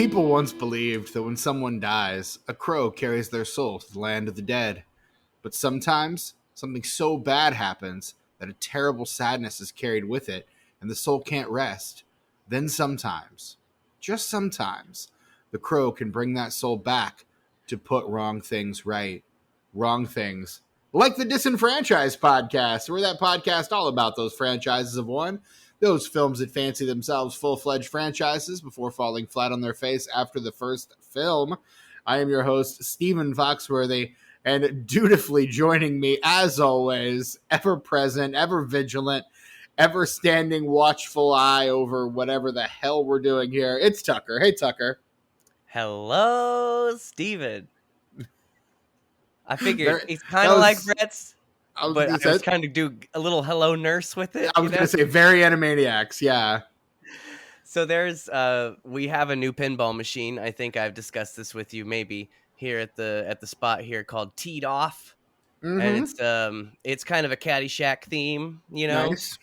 People once believed that when someone dies, a crow carries their soul to the land of the dead. But sometimes, something so bad happens that a terrible sadness is carried with it, and the soul can't rest. Then sometimes, just sometimes, the crow can bring that soul back to put wrong things right. Wrong things. Like the Disenfranchised podcast. We're that podcast all about those franchises of one. Those films that fancy themselves full-fledged franchises before falling flat on their face after the first film. I am your host, Stephen Foxworthy, and dutifully joining me, as always, ever present, ever vigilant, ever standing watchful eye over whatever the hell we're doing here. It's Tucker. Hey, Tucker. Hello, Stephen. I figured it's kind of like Brett's, but I was kind of do a little hello nurse with it. I was going to say very Animaniacs, yeah. So we have a new pinball machine. I think I've discussed this with you maybe here at the spot here called Teed Off. Mm-hmm. And it's kind of a Caddyshack theme, Nice.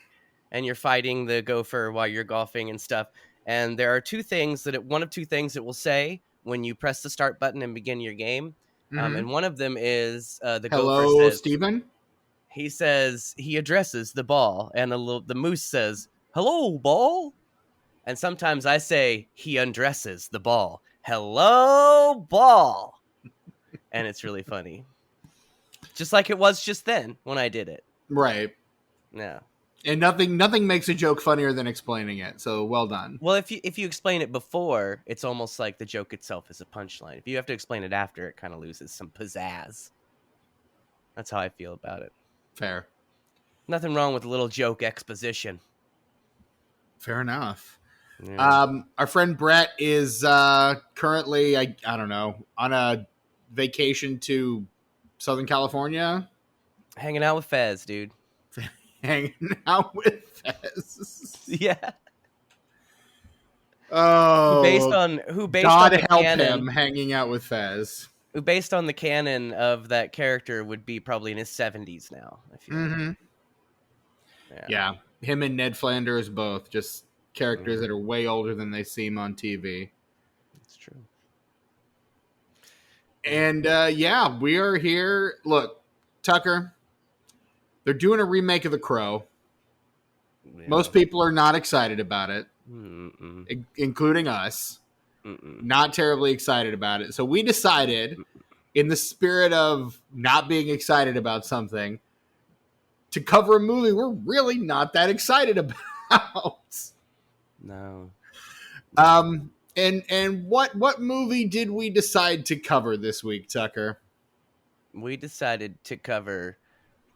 And you're fighting the gopher while you're golfing and stuff. And there are one of two things it will say when you press the start button and begin your game. Mm-hmm. And one of them is the gopher says, Stephen? He addresses the ball, and the moose says, "Hello, ball." And sometimes I say, he undresses the ball. "Hello, ball." And it's really funny. Just like it was just then when I did it. Right. Yeah. And nothing makes a joke funnier than explaining it. So well done. Well, if you explain it before, it's almost like the joke itself is a punchline. If you have to explain it after, it kind of loses some pizzazz. That's how I feel about it. Fair. Nothing wrong with a little joke exposition. Fair enough. Yeah. Our friend Brett is currently, I don't know, on a vacation to Southern California. Hanging out with Fez, dude. Hanging out with Fez. Yeah. Oh, who based God on the help canon, him hanging out with Fez. Who based on the canon of that character would be probably in his 70s now. I feel like. Yeah, him and Ned Flanders both just characters that are way older than they seem on TV. That's true. And we are here. Look, Tucker, they're doing a remake of The Crow. Yeah. Most people are not excited about it, including us. Not terribly excited about it. So we decided, in the spirit of not being excited about something, to cover a movie we're really not that excited about. No. And what movie did we decide to cover this week, Tucker? We decided to cover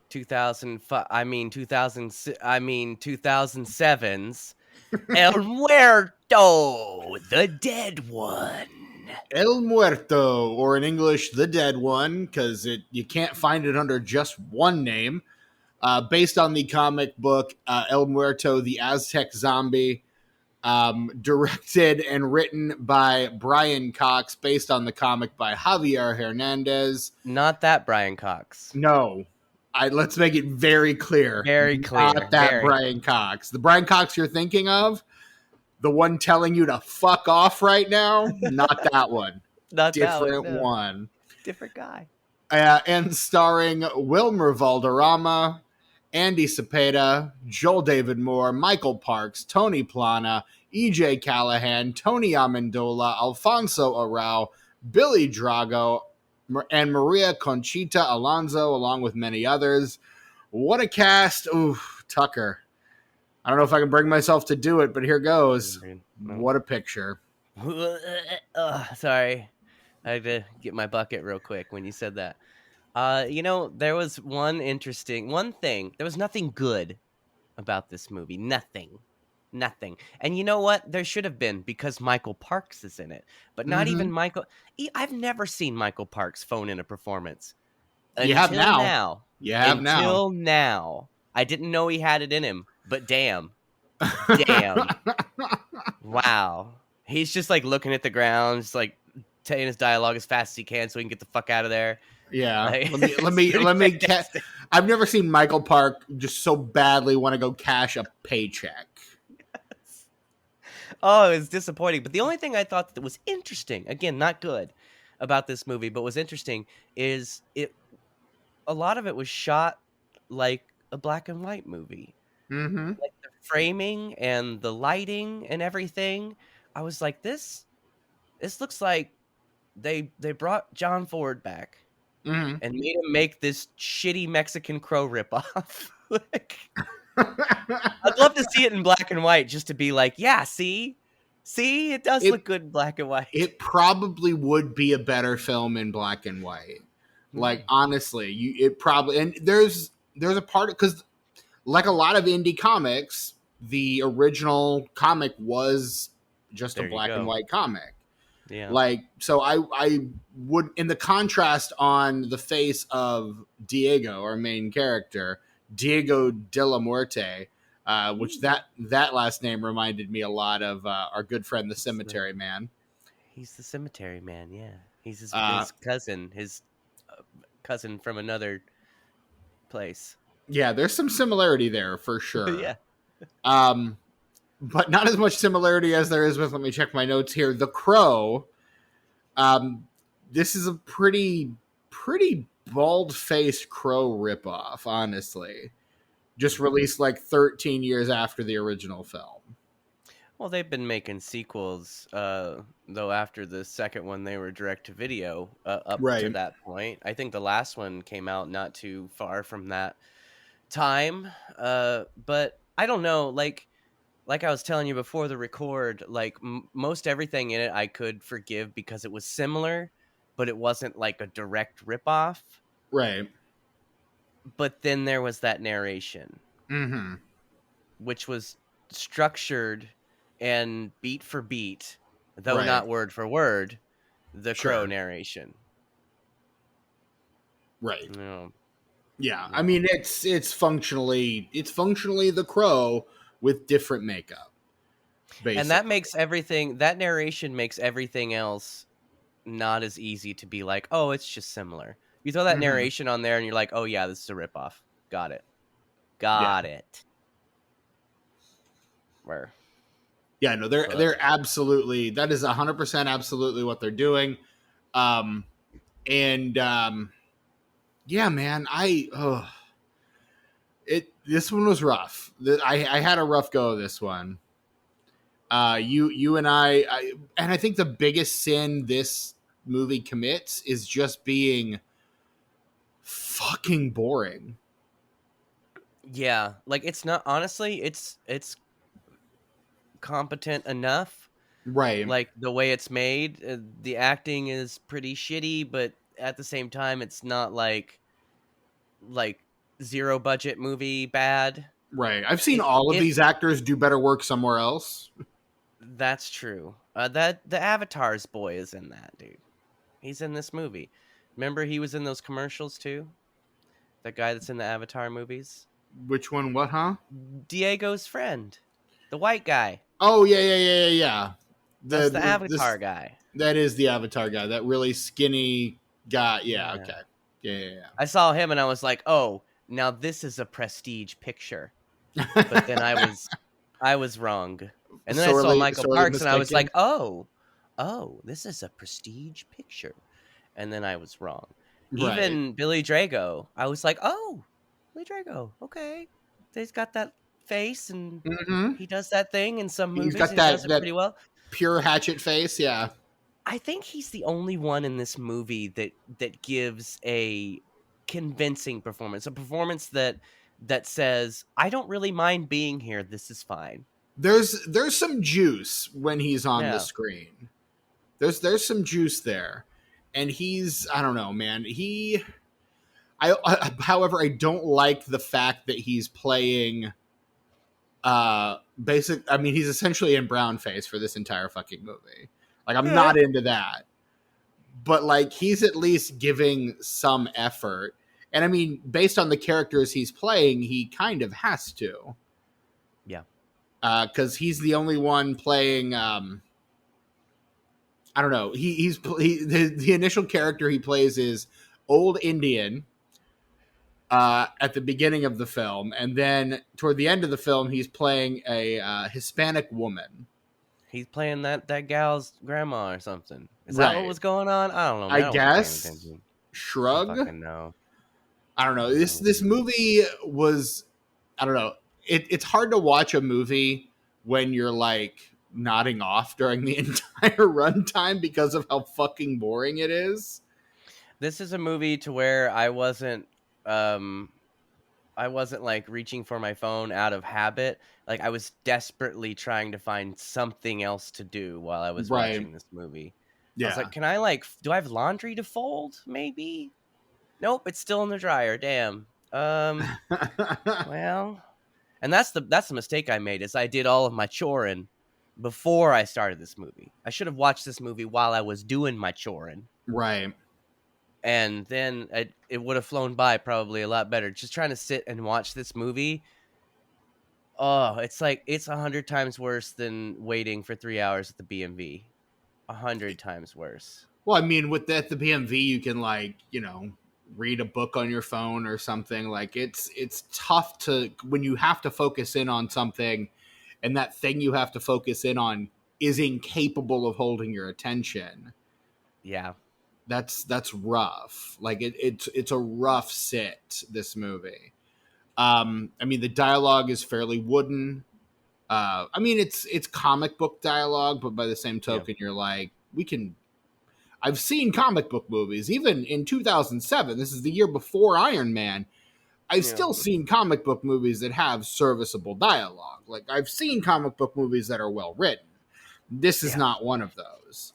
2007's El Muerto, the Dead One. El Muerto, or in English, The Dead One, because you can't find it under just one name. Based on the comic book El Muerto, the Aztec Zombie, directed and written by Brian Cox, based on the comic by Javier Hernandez. Not that Brian Cox. No. Let's make it very clear. Very clear. Not that Brian Cox. The Brian Cox you're thinking of, the one telling you to fuck off right now, not that one. Not different that one. No. One. Different guy. And starring Wilmer Valderrama, Andy Cepeda, Joel David Moore, Michael Parks, Tony Plana, E.J. Callahan, Tony Amendola, Alfonso Arau, Billy Drago, and Maria Conchita Alonso, along with many others. What a cast. Ooh, Tucker. I don't know if I can bring myself to do it, but here goes. No. What a picture. Sorry. I had to get my bucket real quick when you said that. There was one thing. There was nothing good about this movie. Nothing. And you know what? There should have been, because Michael Parks is in it. But not even Michael. I've never seen Michael Parks phone in a performance. You have now. Until now. I didn't know he had it in him. But damn. Wow. He's just like looking at the ground, just like saying his dialogue as fast as he can so he can get the fuck out of there. Yeah. Let me I've never seen Michael Park just so badly want to go cash a paycheck. Oh, it was disappointing. But the only thing I thought that was interesting, again, not good, about this movie, but was interesting, is it. A lot of it was shot like a black and white movie. Mm-hmm. Like the framing and the lighting and everything. I was like, this looks like they brought John Ford back Mm-hmm. and made him make this shitty Mexican Crow ripoff. Like, I'd love to see it in black and white just to be like, yeah, see, it does it look good in black and white. it probably would be a better film in black and white. Like Hmm. honestly, it probably, and there's a part because like a lot of indie comics, the original comic was just a There you black and go. white comic. Yeah. Like so, I would, in the contrast on the face of Diego, our main character, Diego de la Muerte, which Ooh. that last name reminded me a lot of our good friend the He's the Cemetery Man. he's the cemetery man. Yeah, he's Uh, his cousin, cousin from another place. yeah, there's some similarity there for Yeah. sure. Um, but not as much similarity as there is with, let me check my notes here, The Crow. Um, this is a pretty bald faced Crow ripoff, honestly. Just Mhm. released like 13 years after the original film. Well, they've been making sequels, though after the second one they were direct to video up to Right. that point. I think the last one came out not too far from that time. But I don't know, like I was telling you before the record, like most everything in it I could forgive because it was similar, but it wasn't like a direct ripoff. Right. But then there was that narration, Mm-hmm. which was structured and beat for beat, though Right. not word for word, the Crow Sure. narration. Right. No, Yeah. I no. mean, it's functionally The Crow with different makeup, And that basically. makes everything, that narration makes everything else not as easy to be like, oh, it's just similar. You throw that Mm-hmm. narration on there and you're like, oh, yeah, this is a ripoff. Got it. Yeah. Got it. Where? Yeah. No, But they're absolutely, that is 100% absolutely what they're doing. Um, and yeah, man, this one was rough. I had a rough go of this one. You and and I think the biggest sin this movie commits is just being fucking boring. yeah, like it's not, honestly, it's competent enough. Right, Like the way it's made, the acting is pretty shitty, but at the same time, it's not like zero budget movie bad. right. I've seen It all of it these actors do better work somewhere else. That's true. That the Avatar's boy is in that, dude. He's in this movie. Remember he was in those commercials too? That guy that's in the Avatar movies? Which one? What? Huh? Diego's friend. The white guy. Oh yeah. That's the This Avatar guy. that is the Avatar guy. That really skinny guy. Yeah. Yeah. Okay. Yeah. I saw him and I was like, "Oh, now this is a prestige picture." But then I was wrong. And then I saw Michael Sorely Parks and I was like, mistaken. "Oh, this is a prestige picture." And then I was wrong. Right. Even Billy Drago, I was like, "Oh, Billy Drago. Okay. He's got that face and Mm-hmm. he does that thing in some He's movies got and he does it that pretty well." pure hatchet face. Yeah. I think he's the only one in this movie that gives a convincing performance, a performance that says, "I don't really mind being here. This is fine." There's some juice when he's on the Yeah. screen. There's some juice there, and he's, I don't know, man. However, I don't like the fact that he's playing basic. I mean, he's essentially in brown face for this entire fucking movie. Like, I'm Yeah. not into that, but like he's at least giving some effort. And I mean, based on the characters he's playing, he kind of has to, Yeah. because he's the only one playing. I don't know. The initial character he plays is old Indian at the beginning of the film, and then toward the end of the film, he's playing a Hispanic woman. He's playing that gal's grandma or something. Is that what Right. was going on? I don't know, I man. I wasn't paying guess. attention. I don't Shrug. fucking know. I don't know. This movie was, I don't know. It's hard to watch a movie when you're like nodding off during the entire runtime because of how fucking boring it is. This is a movie to where um I wasn't like reaching for my phone out of habit. Like I was desperately trying to find something else to do while I was Right. watching this movie. I was Yeah. like, do I have laundry to fold? Maybe. Nope, it's still in the dryer. Damn. Well, and that's the mistake I made is I did all of my choring before I started this movie. I should have watched this movie while I was doing my choring, Right. and then it would have flown by probably a lot better. Just trying to sit and watch this movie. Oh, it's like it's 100 times worse than waiting for 3 hours at the BMV. 100 times worse. Well, I mean, with the BMV, you can like, read a book on your phone or something. Like it's tough to when you have to focus in on something, and that thing you have to focus in on is incapable of holding your attention. Yeah. That's rough. Like it's a rough sit. This movie. I mean, the dialogue is fairly wooden. I mean, it's comic book dialogue, but by the same Yeah. token, you're like, I've seen comic book movies, even in 2007. This is the year before Iron Man. I've Yeah. still seen comic book movies that have serviceable dialogue. Like, I've seen comic book movies that are well written. This is Yeah. not one of those.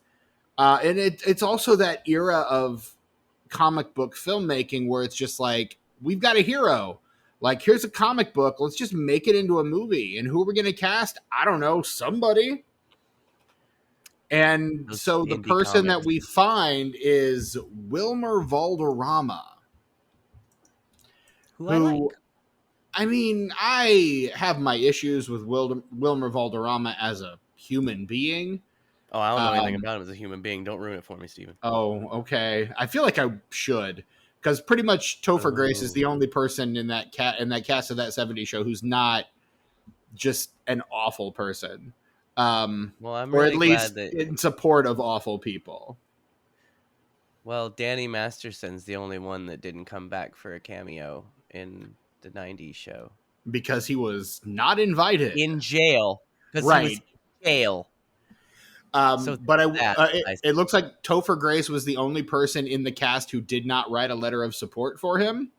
And it's also that era of comic book filmmaking where it's just like, we've got a hero. Like, here's a comic book. Let's just make it into a movie. And who are we going to cast? I don't know. Somebody. And Those so the indie person that comics. we find is Wilmer Valderrama. Who I like. I mean, I have my issues with Wilmer Valderrama as a human being. Oh, I don't know anything about him as a human being. Don't ruin it for me, Steven. Oh, okay. I feel like I should, because pretty much Topher Grace is the only person in that cast of that '70s show who's not just an awful person. Well, I'm or really at least glad that. in support of awful people. Well, Danny Masterson's the only one that didn't come back for a cameo in the '90s show. Because he was not invited. In jail. Because he was in jail. But it looks like Topher Grace was the only person in the cast who did not write a letter of support for him.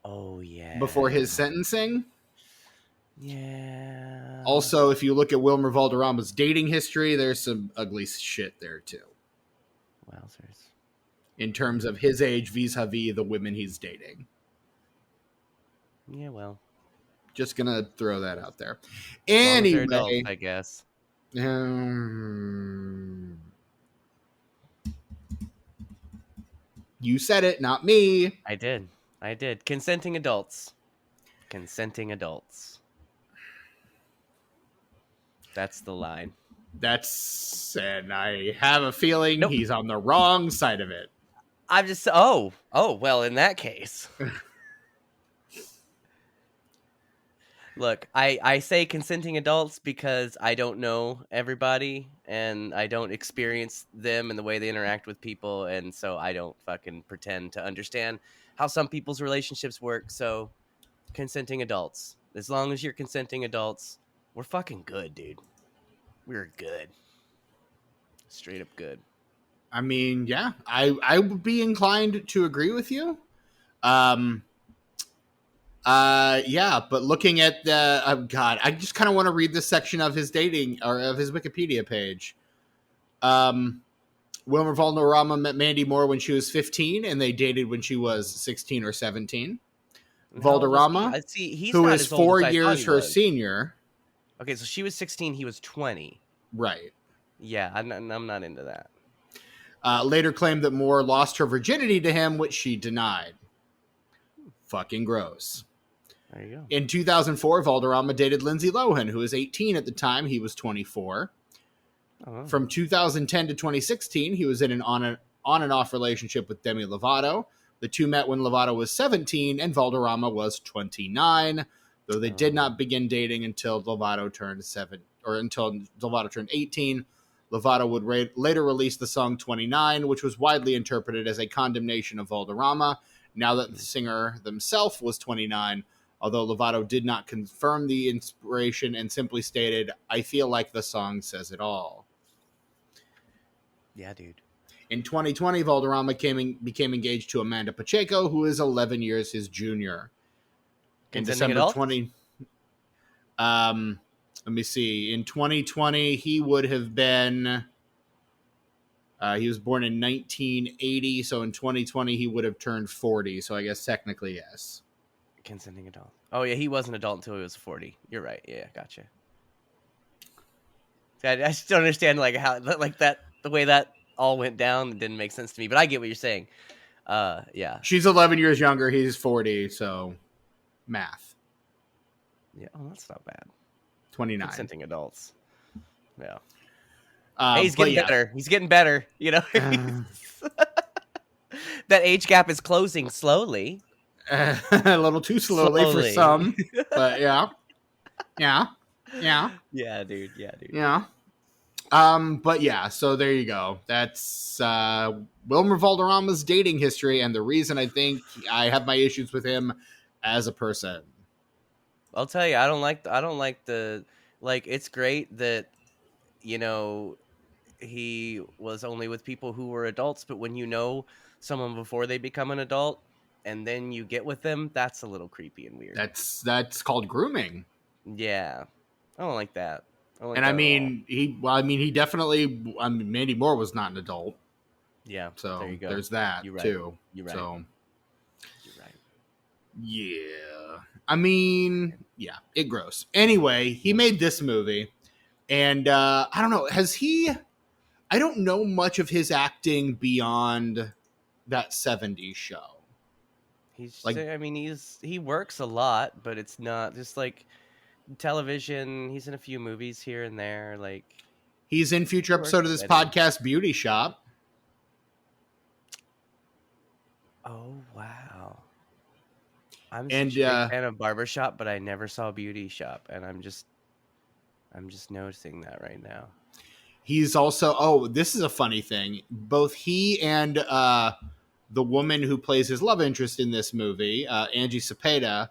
Oh, yeah. Before his sentencing. Yeah. Also, if you look at Wilmer Valderrama's dating history, there's some ugly shit there too. Wowzers. In terms of his age vis-a-vis the women he's dating. Yeah, well. Just gonna throw that out there. Anyway, adults, I guess. You said it, not me. I did. Consenting adults. Consenting adults. That's the line. And I have a feeling he's on the wrong side of it. I'm just, well, in that case. Look, I say consenting adults because I don't know everybody and I don't experience them and the way they interact with people, and so I don't fucking pretend to understand how some people's relationships work. So, consenting adults. As long as you're consenting adults, we're fucking good, dude. We're good. Straight up good. I mean, yeah, I would be inclined to agree with you. Yeah, but looking at the God, I just kind of want to read this section of his dating or of his Wikipedia page. Wilmer Valderrama met Mandy Moore when she was 15, and they dated when she was 16 or 17. Valderrama, who is 4 years her senior. Okay, so she was 16, he was 20. Right. Yeah, I'm not into that. Later claimed that Moore lost her virginity to him, which she denied. Fucking gross. There you go. In 2004, Valderrama dated Lindsay Lohan, who was 18 at the time. He was 24. Oh. From 2010 to 2016, he was in an on and off relationship with Demi Lovato. The two met when Lovato was 17 and Valderrama was 29, though they did not begin dating until Lovato turned or until Lovato turned 18. Lovato would later release the song 29, which was widely interpreted as a condemnation of Valderrama, now that the singer themselves was 29, although Lovato did not confirm the inspiration and simply stated, "I feel like the song says it all." Yeah, dude. In 2020, Valderrama became engaged to Amanda Pacheco, who is 11 years his junior. In Consenting December adults? 20... let me see. In 2020, he would have been... he was born in 1980, so in 2020, he would have turned 40. So I guess technically, yes. Consenting adult. Oh, yeah, he was an adult until he was 40. You're right. Yeah, gotcha. I just don't understand, like, how, like, that, the way that all went down didn't make sense to me, but I get what you're saying. Yeah. She's 11 years younger. He's 40, so math. Yeah, oh, that's not bad. 29. Consenting adults. Yeah. Hey, he's getting better. He's getting better. You know, that age gap is closing slowly. A little too slowly for some, but yeah. Yeah, dude. But yeah, so there you go. That's Wilmer Valderrama's dating history, and the reason I think I have my issues with him as a person. I'll tell you, I don't like the like. It's great that, you know, he was only with people who were adults, but when you know someone before they become an adult and then you get with them, that's a little creepy and weird. That's called grooming. Yeah, I don't like that. And I mean, he definitely. I mean, Mandy Moore was not an adult. Yeah, so there you go. There's that too. You're right. So you're right. Yeah, I mean, yeah, it gross. Anyway, he made this movie, and I don't know. Has he? I don't know much of his acting beyond that '70s show. He's like, I mean, he works a lot, but it's not just like television. He's in a few movies here and there. Like, he's in future episode of this podcast, Beauty Shop. Oh wow! I'm such a big fan of Barbershop, but I never saw Beauty Shop, and I'm just noticing that right now. He's also this is a funny thing. Both he and the woman who plays his love interest in this movie, Angie Cepeda,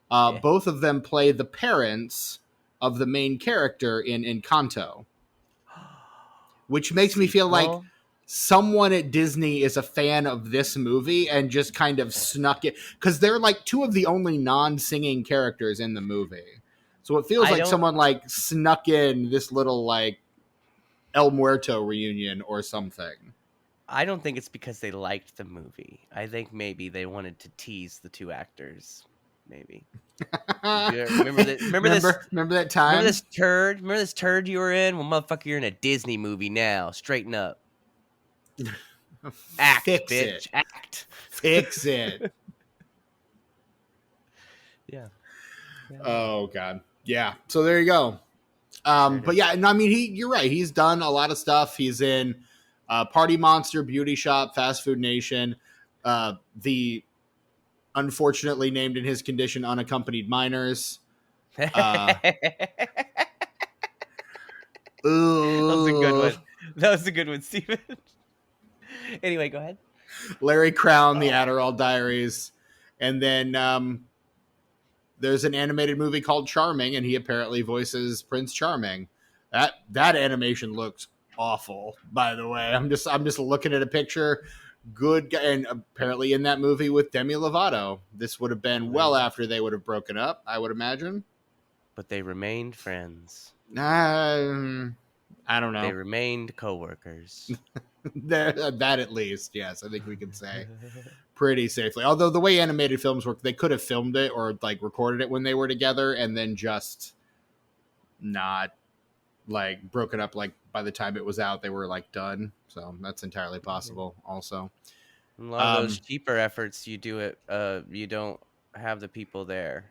both of them play the parents of the main character in Encanto, which makes me feel like someone at Disney is a fan of this movie and just kind of snuck it, because they're like two of the only non-singing characters in the movie. So it feels like someone like snuck in this little like El Muerto reunion or something. I don't think it's because they liked the movie. I think maybe they wanted to tease the two actors. Maybe. Remember that time? Remember this turd you were in? Well, motherfucker, you're in a Disney movie now. Straighten up. Act, Fix bitch. It. Act. Fix it. Yeah. Oh God. Yeah. So there you go. But yeah, no, I mean, you're right. He's done a lot of stuff. He's in Party Monster, Beauty Shop, Fast Food Nation, the unfortunately named in his condition Unaccompanied Minors. That was a good one. That was a good one, Steven. Anyway, go ahead. Larry Crown, The Adderall Diaries. And then there's an animated movie called Charming, and he apparently voices Prince Charming. That animation looks awful, by the way. I'm just looking at a picture. Good guy, and apparently in that movie with Demi Lovato. This would have been well after they would have broken up, I would imagine. But they remained friends. I don't know. They remained co-workers. that at least, yes, I think we can say pretty safely. Although the way animated films work, they could have filmed it or like recorded it when they were together and then just not like broken up. Like by the time it was out, they were like done. So that's entirely possible. Also, a lot of those cheaper efforts, you do it. You don't have the people there.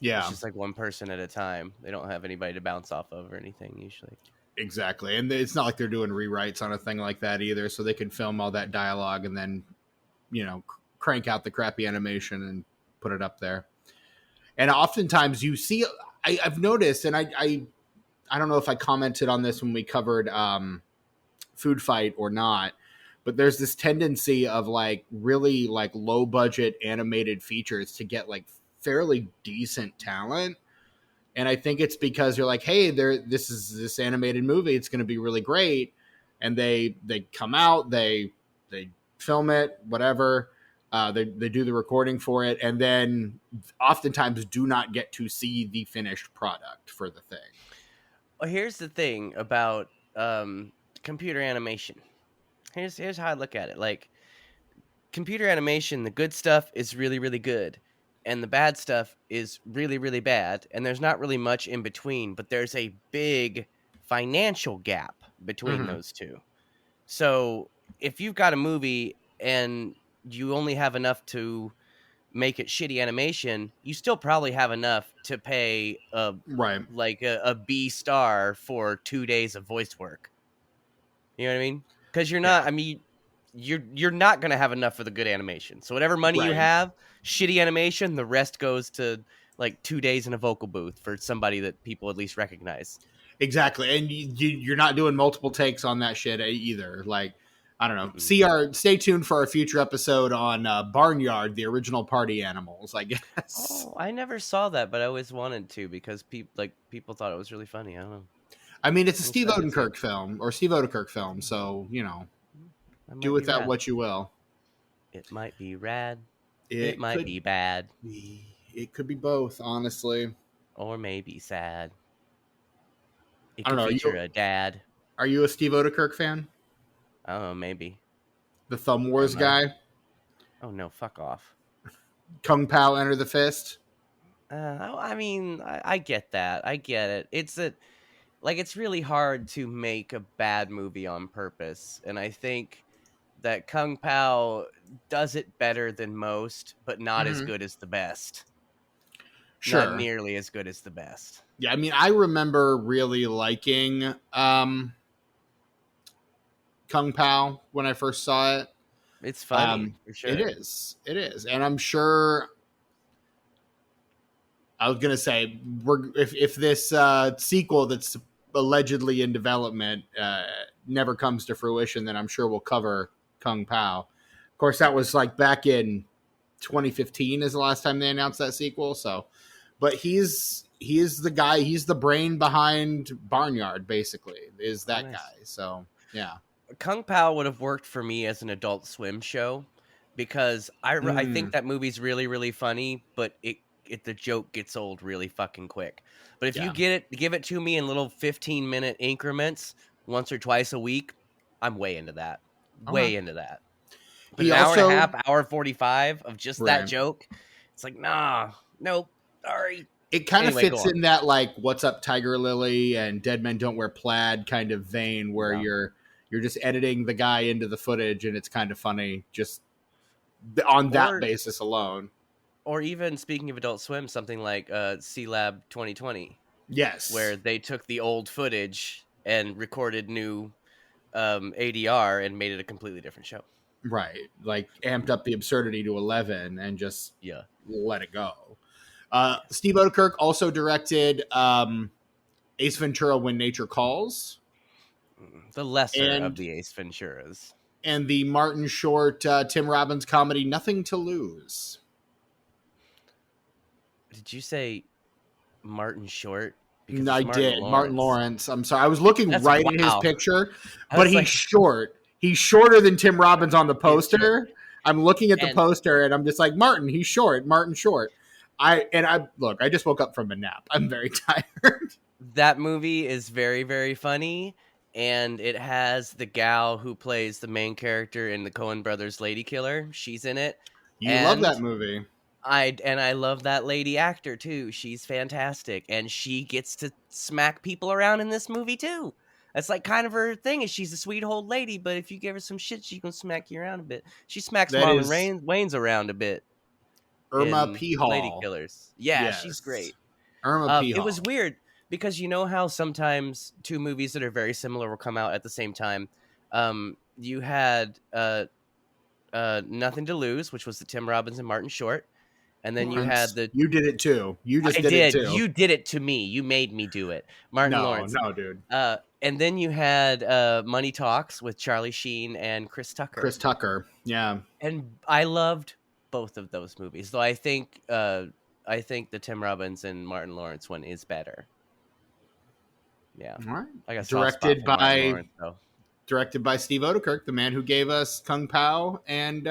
Yeah, it's just like one person at a time. They don't have anybody to bounce off of or anything usually. Exactly, and it's not like they're doing rewrites on a thing like that either. So they can film all that dialogue and then, crank out the crappy animation and put it up there. And oftentimes you see, I've noticed, and I don't know if I commented on this when we covered Food Fight or not, but there's this tendency of like really like low budget animated features to get like fairly decent talent. And I think it's because you're like, hey, this is this animated movie, it's going to be really great, and they come out, they film it, whatever, they do the recording for it, and then oftentimes do not get to see the finished product for the thing. Well, here's the thing about computer animation. Here's how I look at it. Like, computer animation, the good stuff is really, really good, and the bad stuff is really, really bad, and there's not really much in between, but there's a big financial gap between Mm-hmm. those two. So if you've got a movie and you only have enough to make it shitty animation, you still probably have enough to pay Right. a B star for 2 days of voice work. You know what I mean? Because you're not. Yeah. I mean, you're not gonna have enough for the good animation. So whatever money you Right. have, shitty animation, the rest goes to like 2 days in a vocal booth for somebody that people at least recognize. Exactly, and you're not doing multiple takes on that shit either. Like, I don't know. Mm-mm. Stay tuned for our future episode on Barnyard, the original party animals, I guess. Oh, I never saw that, but I always wanted to because people thought it was really funny. I don't know. I mean, it's a I'm Steve excited to see it. Oedekerk film, so That do might be with that rad. what you will. It might be rad. It It might could be bad, it could be both, honestly. or maybe sad. It I don't could know. feature a dad. Are you a Steve Oedekerk fan? I don't know, maybe. The Thumb Wars Am I? guy, Oh no, fuck off. Kung Pao Enter the Fist. I mean, I get that. I get it. It's really hard to make a bad movie on purpose, and I think that Kung Pao does it better than most, but not as Mm-hmm. good as the best. Not Sure. nearly as good as the best. Yeah, I mean, I remember really liking Kung Pao when I first saw it. It's funny for It sure. is, it is, and I'm sure. I was gonna say if this sequel that's allegedly in development never comes to fruition, then I'm sure we'll cover Kung Pao. Of course, that was like back in 2015 is the last time they announced that sequel. So, but he's the guy, he's the brain behind Barnyard. Basically, is Oh, that nice. guy? So yeah. Kung Pao would have worked for me as an Adult Swim show because I think Mm, that movie's really, really funny, but the joke gets old really fucking quick. But if you yeah. give it to me in little 15-minute increments once or twice a week, I'm way into that. Okay. Way into that. But He an hour and a also half, hour 45 of just that right. joke, it's like, nah, nope, sorry. It kind of Anyway, go fits on. in that like "What's Up, Tiger Lily" and "Dead Men Don't Wear Plaid" kind of vein, where Yeah. you're just editing the guy into the footage, and it's kind of funny just on that Or basis alone. or even speaking of Adult Swim, something like C Lab 2020, where Yes, they took the old footage and recorded new ADR and made it a completely different show. right. Like amped up the absurdity to 11 and just Yeah. let it go. Yes. Steve Oedekerk also directed Ace Ventura: When Nature Calls The lesser of and the Ace Venturas. the Martin Short Tim Robbins comedy "Nothing to Lose." Did you say Martin Short? Because I it's Martin did. Martin Lawrence. Lawrence. I'm sorry. I was looking That's right at his wow. picture, I but was he's like, short. He's shorter than Tim Robbins on the he's short. poster. I'm looking at the And poster and I'm just like, Martin, he's short. Martin Short. I look, I just woke up from a nap. I'm very tired. that movie is very, very funny. And it has the gal who plays the main character in the Coen Brothers Lady Killer. She's in it. You love And that movie. I love that lady actor too. She's fantastic, and she gets to smack people around in this movie too. That's like kind of her thing. Is she's a sweet old lady, but if you give her some shit, she can smack you around a bit. She smacks That Marlon is Wayans around a bit Irma in P. Lady Hall. Killers. Yeah, she's Yes. great. Irma P. It was Hall. weird because you know how sometimes two movies that are very similar will come out at the same time. You had Nothing to Lose, which was the Tim Robbins and Martin Short. And then you had Lawrence, the you did it too. You just I did it did. too. You did it to me. You made me do it. Martin No, Lawrence. no, dude. And then you had Money Talks with Charlie Sheen and Chris Tucker. Chris Tucker. Yeah. And I loved both of those movies. Though I think the Tim Robbins and Martin Lawrence one is better. Yeah. All right. I got a soft spot Directed for Martin by Lawrence though. directed by Steve Oedekerk, the man who gave us Kung Pao and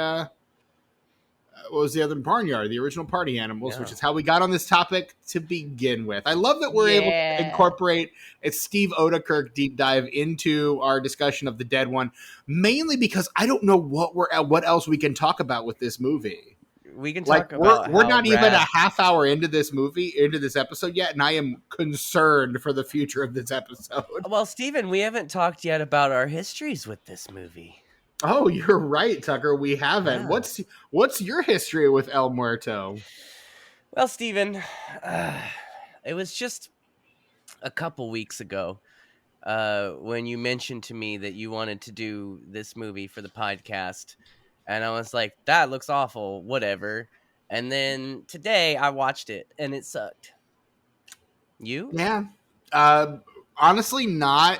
what was the other, Barnyard, the original Party Animals, which Yeah. is how we got on this topic to begin with. I love that we're able to Yeah. incorporate a Steve Oedekerk deep dive into our discussion of the Dead One, mainly because I don't know what else we can talk about with this movie. We can Like talk about we're how not even a rad. half hour into this episode yet, and I am concerned for the future of this episode. Well, Steven, we haven't talked yet about our histories with this movie. Oh, you're right, Tucker. We haven't. Yeah. What's your history with El Muerto? Well, Steven, it was just a couple weeks ago when you mentioned to me that you wanted to do this movie for the podcast. And I was like, that looks awful, whatever. And then today I watched it and it sucked. You? Yeah. Honestly, not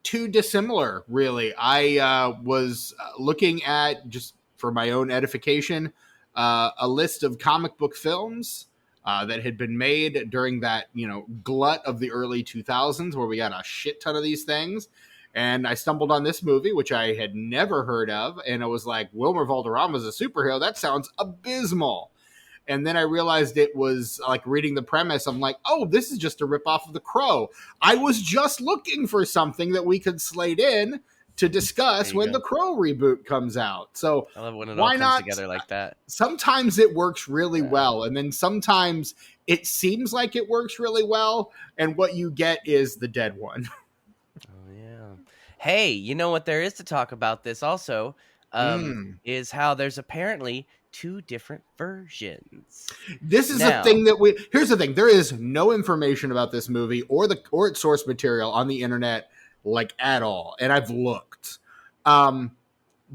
too dissimilar, really. I was looking at, just for my own edification, a list of comic book films that had been made during that, glut of the early 2000s where we got a shit ton of these things. And I stumbled on this movie, which I had never heard of. And I was like, Wilmer Valderrama's a superhero. That sounds abysmal. And then I realized it was like reading the premise. I'm like, oh, this is just a ripoff of The Crow. I was just looking for something that we could slate in to discuss when The Crow reboot comes out. So I love when it why all comes not? together like that. Sometimes it works really well. And then sometimes it seems like it works really well. And what you get is the Dead One. Oh, yeah. Hey, you know what there is to talk about this also is how there's apparently 2 different versions. This is a thing that here's the thing. There is no information about this movie or its source material on the internet, like, at all. And I've looked. But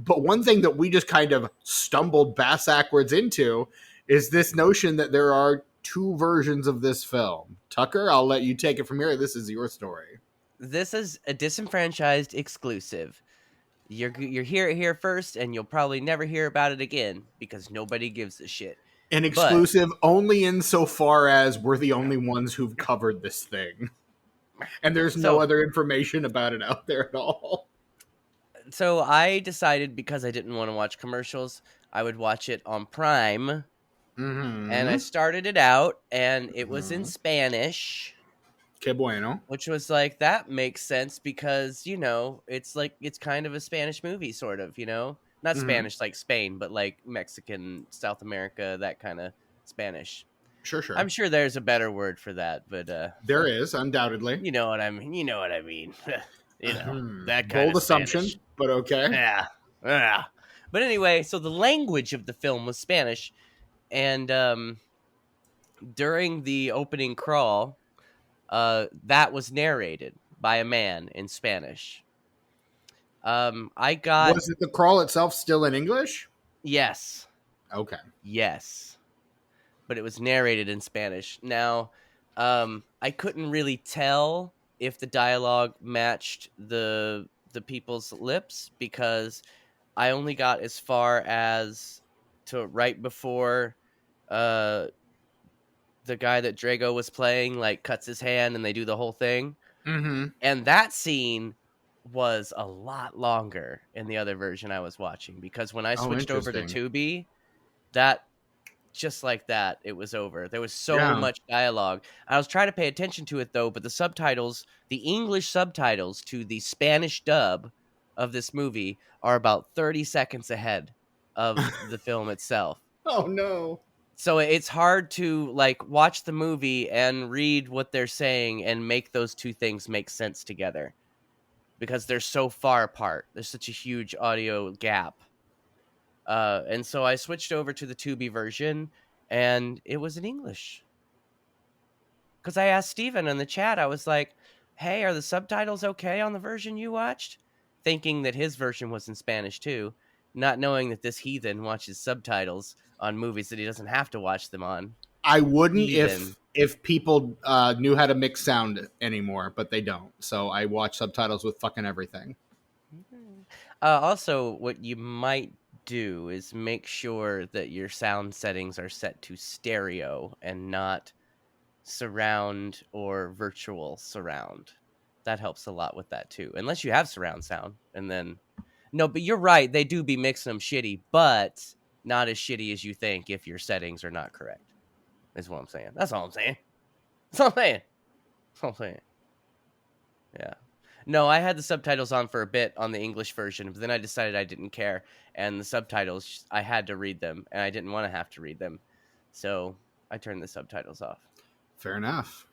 one thing that we just kind of stumbled backwards into is this notion that there are 2 versions of this film. Tucker, I'll let you take it from here. This is your story. This is a disenfranchised exclusive. You're here first, and you'll probably never hear about it again because nobody gives a shit. An exclusive only insofar as we're the only ones who've covered this thing. And there's no other information about it out there at all. So I decided, because I didn't want to watch commercials, I would watch it on Prime. Mm-hmm. And I started it out, and it was in Spanish. Que bueno. Which was like, that makes sense because, it's kind of a Spanish movie, sort of, Not Spanish like Spain, but like Mexican, South America, that kind of Spanish. Sure. I'm sure there's a better word for that, but... there is, undoubtedly. You know what I mean. That kind bold of assumption, Spanish. but okay. Yeah. But anyway, so the language of the film was Spanish, and during the opening crawl, that was narrated by a man in Spanish. Was it the crawl itself still in English? Yes. Okay. Yes. But it was narrated in Spanish. Now, I couldn't really tell if the dialogue matched the people's lips because I only got as far as to right before the guy that Drago was playing like cuts his hand and they do the whole thing. Mm-hmm. And that scene was a lot longer in the other version I was watching because when I switched over to Tubi, that just like that, it was over. There was so much dialogue. I was trying to pay attention to it though, but the subtitles, the English subtitles to the Spanish dub of this movie are about 30 seconds ahead of the film itself. Oh no. So it's hard to like watch the movie and read what they're saying and make those 2 things make sense together because they're so far apart. There's such a huge audio gap. And so I switched over to the Tubi version and it was in English. Because I asked Steven in the chat, I was like, hey, are the subtitles okay on the version you watched? Thinking that his version was in Spanish too, not knowing that this heathen watches subtitles on movies that he doesn't have to watch them on. I wouldn't Even if people knew how to mix sound anymore, but they don't. So I watch subtitles with fucking everything. also, what you might do is make sure that your sound settings are set to stereo and not surround or virtual surround. That helps a lot with that too. Unless you have surround sound, and then no, but you're right. They do be mixing them shitty, but not as shitty as you think if your settings are not correct. Is what I'm saying. That's all I'm saying. That's all I'm saying. That's all I'm saying. Yeah. No, I had the subtitles on for a bit on the English version, but then I decided I didn't care, and the subtitles, I had to read them, and I didn't want to have to read them, so I turned the subtitles off. Fair enough.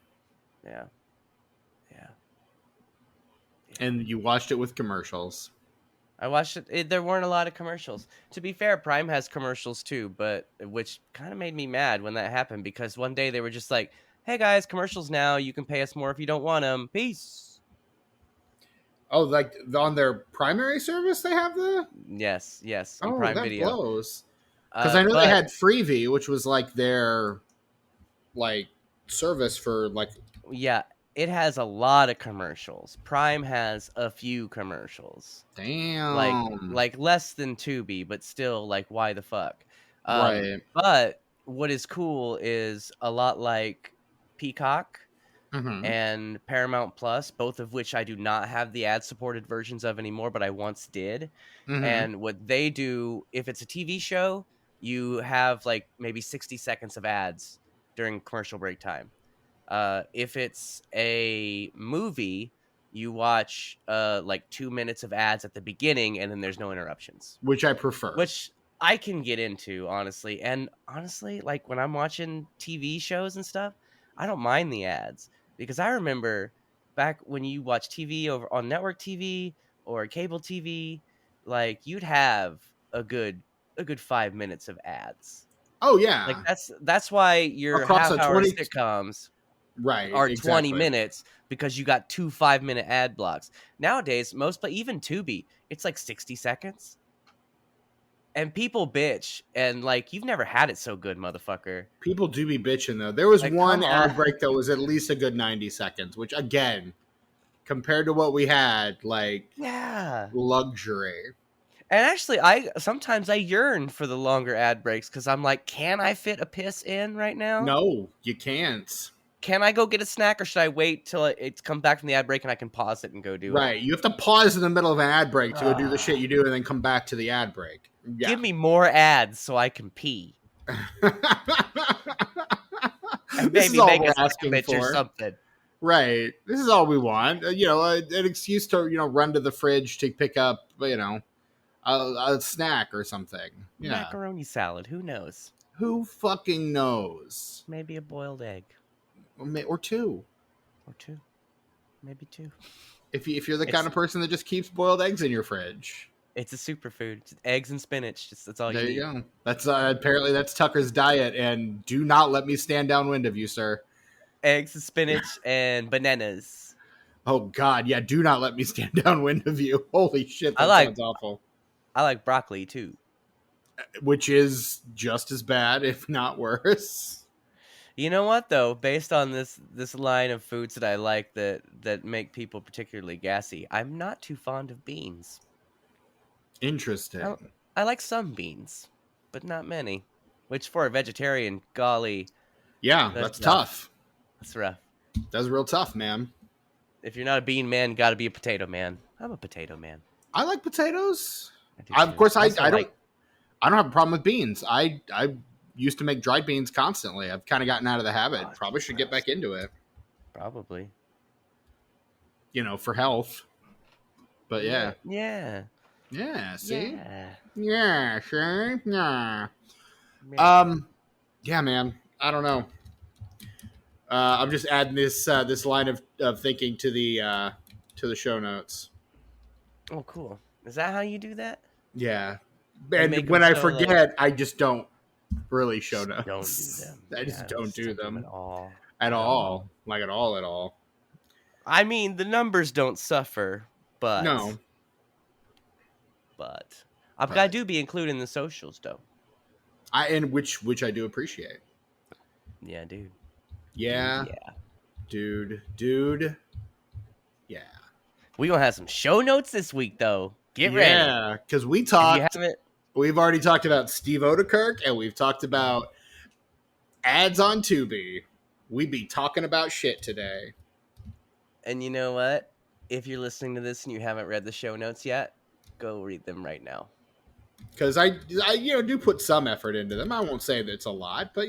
Yeah. Yeah. And you watched it with commercials. I watched it. There weren't a lot of commercials. To be fair, Prime has commercials too, but which kind of made me mad when that happened because one day they were just like, "Hey guys, commercials now. You can pay us more if you don't want them. Peace." Oh, like on their primary service they have the. Yes, on Oh, Prime that Video. blows. Because I know they But had Freevee, which was like their like service for like. yeah, it has a lot of commercials. Prime has a few commercials. Damn. Like less than Tubi, but still like why the fuck? Right. But what is cool is a lot like Peacock Mm-hmm. and Paramount Plus, both of which I do not have the ad-supported versions of anymore, but I once did. Mm-hmm. And what they do, if it's a TV show, you have like maybe 60 seconds of ads during commercial break time. If it's a movie, you watch like 2 minutes of ads at the beginning, and then there's no interruptions, Which I prefer. which I can get into honestly. And honestly, like when I'm watching TV shows and stuff, I don't mind the ads because I remember back when you watch TV over on network TV or cable TV, like you'd have a good 5 minutes of ads. Oh Like yeah. that's why your Across half a hour 20. sitcoms Right. are 20 Exactly. minutes because you got 2 5-minute ad blocks. Nowadays, but even Tubi, it's like 60 seconds. And people bitch and like you've never had it so good, motherfucker. People do be bitching though. There was Like one come on. ad break that was at least a good 90 seconds, which again, compared to what we had, like Yeah. luxury. And actually I sometimes I yearn for the longer ad breaks cuz I'm like, can I fit a piss in right now? No, you can't. Can I go get a snack or should I wait till it comes back from the ad break and I can pause it and go do it? Right. You have to pause in the middle of an ad break to go do the shit Ah. you do and then come back to the ad break. Yeah. Give me more ads so I can pee. And This is maybe all make we're a asking sandwich or for. something. Right. This is all we want. An excuse to, run to the fridge to pick up, a snack or something. Yeah. Macaroni salad, who knows? Who fucking knows? Maybe a boiled egg Or two. or two. Maybe two. If you're the It's kind of person that just keeps boiled eggs in your fridge. it's a superfood. It's eggs and spinach. That's all There you you need. go. That's apparently that's Tucker's diet, and do not let me stand downwind of you, sir. Eggs and spinach and bananas. Oh God, yeah, do not let me stand downwind of you. Holy shit, I that like sounds awful. I like broccoli too. Which is just as bad, if not worse. You know what though? Based on this line of foods that I like that make people particularly gassy, I'm not too fond of beans. I, Interesting. I like some beans, but not many. Which for a vegetarian, golly, Yeah, that's that's rough. tough. That's rough. That's real tough, man. If you're not a bean man, got to be a potato man. I'm a potato man. I like potatoes. I do Of too. course, I I also don't like. I don't have a problem with beans. I used to make dried beans constantly. I've kind of gotten out of the habit. Oh, Probably should get gross. back into it. Probably. For health. But yeah. Yeah. Yeah, see? Yeah. Yeah, sure. Yeah. Yeah. Yeah, man. I don't know. I'm just adding this line of thinking to the show notes. Oh, cool. Is that how you do that? Yeah. And make And them when I so like forget, I just don't really show just don't do notes. them. I just Yeah, don't just do don't do them at them all. at At all. all. Like at all at all. I mean, the numbers don't suffer, No. but I But do be including the socials though. And which I do appreciate. Yeah, dude. Yeah, dude. Yeah. We gonna have some show notes this week, though. Get ready. Yeah, because If you haven't, we've already talked about Steve Oedekerk, and we've talked about ads on Tubi. We be talking about shit today. and you know what? If you're listening to this and you haven't read the show notes yet, go read them right now. Because I do put some effort into them. I won't say that it's a lot, but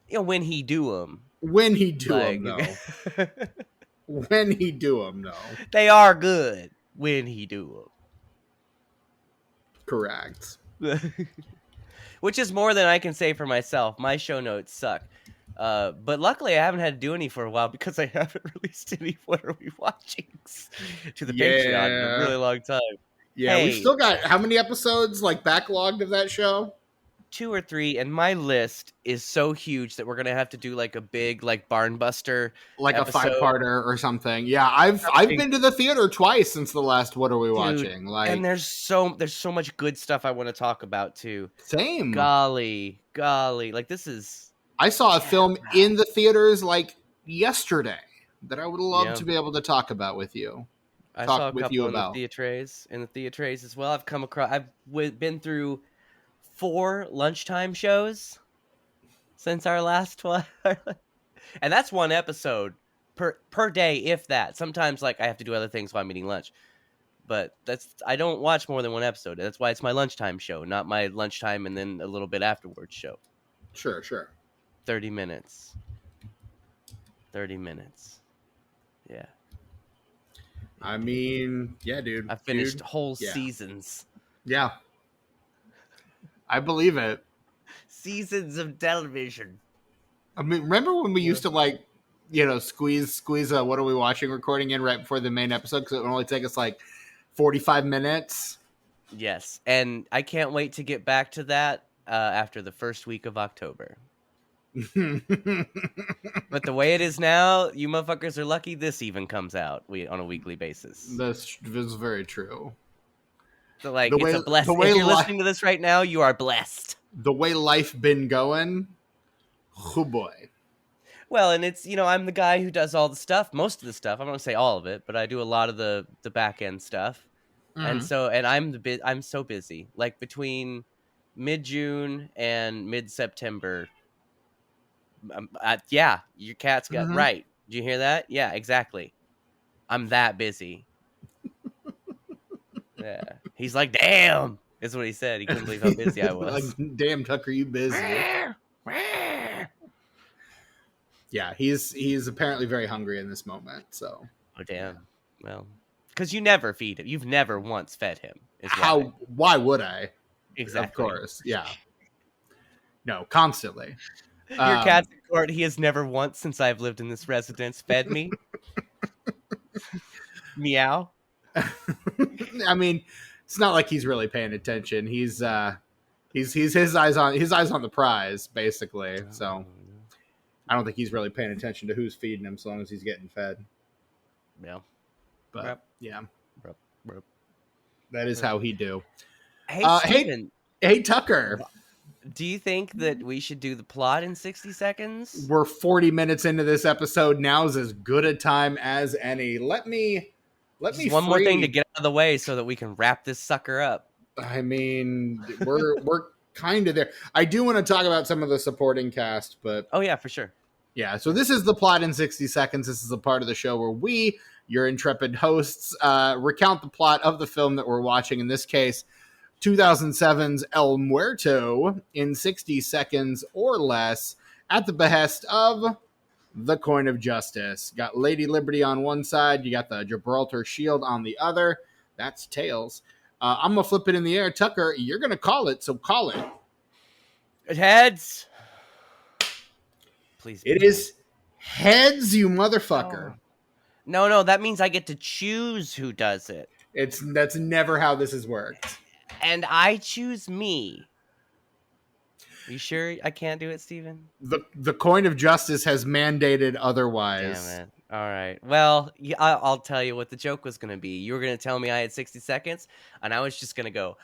When he do them, when he do like, them though, when he do them though, they are good when he do correct. them. Which is more than I can say for myself. My show notes suck. But luckily, I haven't had to do any for a while because I haven't released any What Are We Watching to the Patreon in a really long time. Yeah, we've still got how many episodes like backlogged of that show? 2 or 3, and my list is so huge that we're gonna have to do like a big like barn buster, like episode. A 5-parter or something. Yeah, I've been to the theater twice since the last What Are We Watching? Like, and there's so much good stuff I want to talk about too. Same. Golly, like this is. I saw a film in the theaters like yesterday that I would love to be able to talk about with you. I saw a couple in the theatres as well. I've been through 4 lunchtime shows since our last one. And that's one episode per day, if that. Sometimes like I have to do other things while I'm eating lunch. But I don't watch more than one episode. That's why it's my lunchtime show, not my lunchtime and then a little bit afterwards show. Sure. 30 minutes. 30 minutes. Yeah. I mean, yeah, dude. I finished whole seasons. Yeah. I believe it. Seasons of television. I mean, remember when we used to like, squeeze a What Are We Watching recording in right before the main episode because it would only take us like 45 minutes? Yes, and I can't wait to get back to that after the first week of October. But the way it is now, you motherfuckers are lucky this even comes out on a weekly basis. This is very true. So like, it's a blessing. If you're listening to this right now, you are blessed. The way life been going, oh boy. Well, and it's, I'm the guy who does all the stuff, most of the stuff. I'm not going to say all of it, but I do a lot of the back end stuff. Mm-hmm. And I'm so busy. Like between mid-June and mid-September. Yeah, your cat's got right. Did you hear that? Yeah, exactly. I'm that busy. Yeah. He's like, damn, is what he said. He couldn't believe how busy I was. Like, damn, Tucker, you busy. Yeah, he's apparently very hungry in this moment. So, oh damn. Yeah. Well, because you never feed him. You've never once fed him. Why would I? Exactly. Of course. Yeah. No, constantly. Your cat's in court. He has never once since I've lived in this residence fed me. Meow. I mean, it's not like he's really paying attention. He's his eyes on the prize, basically. So I don't think he's really paying attention to who's feeding him, so long as he's getting fed. Yeah, but that is how he do. Hey, Steven. Hey, Tucker. Do you think that we should do the plot in 60 seconds? We're 40 minutes into this episode. Now's as good a time as any. Let me one more thing to get out of the way so that we can wrap this sucker up. I mean, we're kind of there. I do want to talk about some of the supporting cast, but oh yeah, for sure. Yeah, so this is the plot in 60 seconds. This is the part of the show where we, your intrepid hosts, recount the plot of the film that we're watching. In this case, 2007's El Muerto in 60 seconds or less at the behest of the Coin of Justice. Got Lady Liberty on one side. You got the Gibraltar Shield on the other. That's tails. I'm going to flip it in the air. Tucker, you're going to call it, so call it. It heads. Please. It is heads, you motherfucker. No, that means I get to choose who does it. That's never how this has worked. And I choose me. Are you sure I can't do it, Steven? The Coin of Justice has mandated otherwise. Damn it. All right. Well, I'll tell you what the joke was going to be. You were going to tell me I had 60 seconds, and I was just going to go.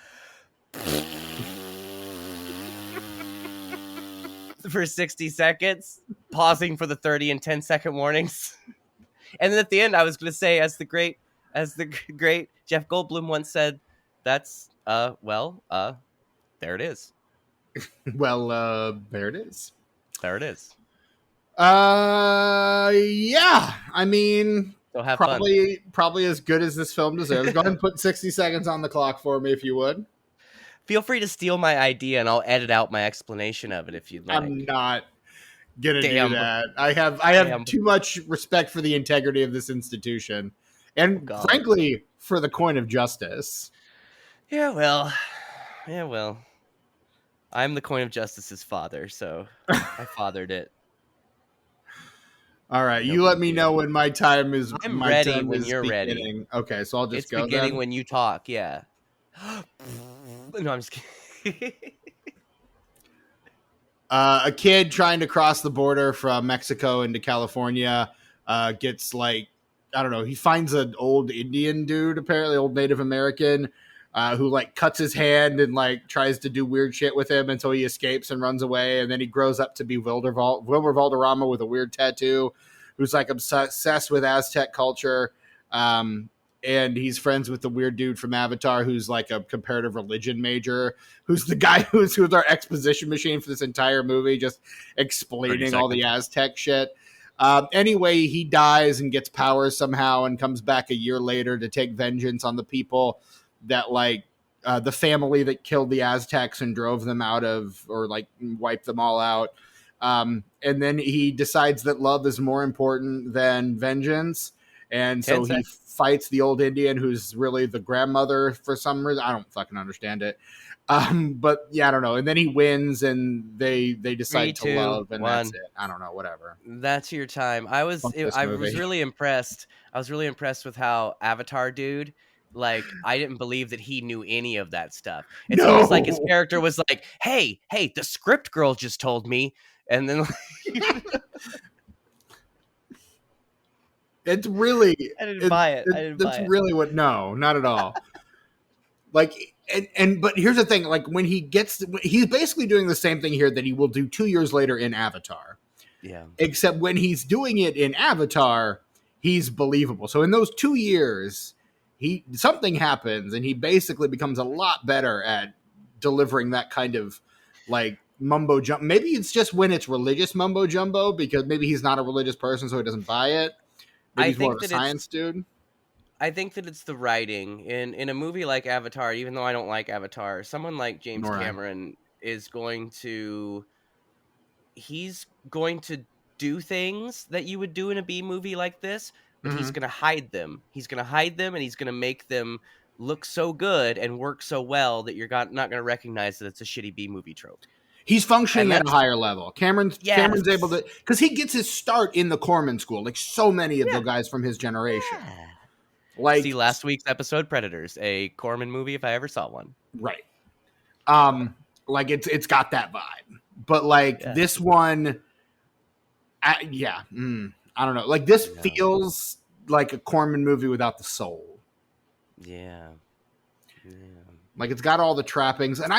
for 60 seconds, pausing for the 30 and 10-second warnings. And then at the end, I was going to say, as the great Jeff Goldblum once said, that's, there it is. Well, there it is. There it is. Yeah. I mean, So have fun. probably as good as this film deserves. Go ahead and put 60 seconds on the clock for me if you would. Feel free to steal my idea, and I'll edit out my explanation of it if you'd like. I'm not gonna Damn. do that. I have too much respect for the integrity of this institution, and frankly, for the coin of justice. Yeah, well. I'm the coin of justice's father, so I fathered it. All right, you let me know when my time is. I'm ready when you're beginning. ready. Okay, so I'll just it's go. It's beginning then. when you talk. Yeah. No, I'm just kidding. A kid trying to cross the border from Mexico into California gets I don't know. He finds an old Indian dude, apparently old Native American, who cuts his hand and tries to do weird shit with him until he escapes and runs away. And then he grows up to be Wilmer Valderrama with a weird tattoo, who's obsessed with Aztec culture. And he's friends with the weird dude from Avatar, who's a comparative religion major, who's the guy who's our exposition machine for this entire movie, just explaining all the Aztec shit. Anyway, he dies and gets powers somehow and comes back a year later to take vengeance on the people that the family that killed the Aztecs and drove them out of, or wiped them all out. And then he decides that love is more important than vengeance. And so he fights the old Indian, who's really the grandmother for some reason. I don't fucking understand it. But yeah, I don't know. And then he wins, and they decide to love, and that's it. I don't know. Whatever. That's your time. I was really impressed. I was really impressed with how Avatar dude. I didn't believe that he knew any of that stuff. It's almost like his character was like, "Hey, the script girl just told me," and then. It's really. I didn't buy it. That's really what. No, not at all. But here's the thing. When he's basically doing the same thing here that he will do 2 years later in Avatar. Yeah. Except when he's doing it in Avatar, he's believable. So in those 2 years, something happens, and he basically becomes a lot better at delivering that kind of mumbo jumbo. Maybe it's just when it's religious mumbo jumbo, because maybe he's not a religious person, so he doesn't buy it. Maybe he's more of a science dude. I think that it's the writing in a movie like Avatar. Even though I don't like Avatar, someone like James Cameron is going to do things that you would do in a B movie like this, but he's going to hide them. He's going to hide them, and he's going to make them look so good and work so well that you're not going to recognize that it's a shitty B movie trope. He's functioning at a higher level. Cameron's able to, because he gets his start in the Corman School, like so many of the guys from his generation. Yeah. See last week's episode, Predators, a Corman movie if I ever saw one. Right. It's got that vibe, but this one, I don't know. This feels like a Corman movie without the soul. Yeah. It's got all the trappings, and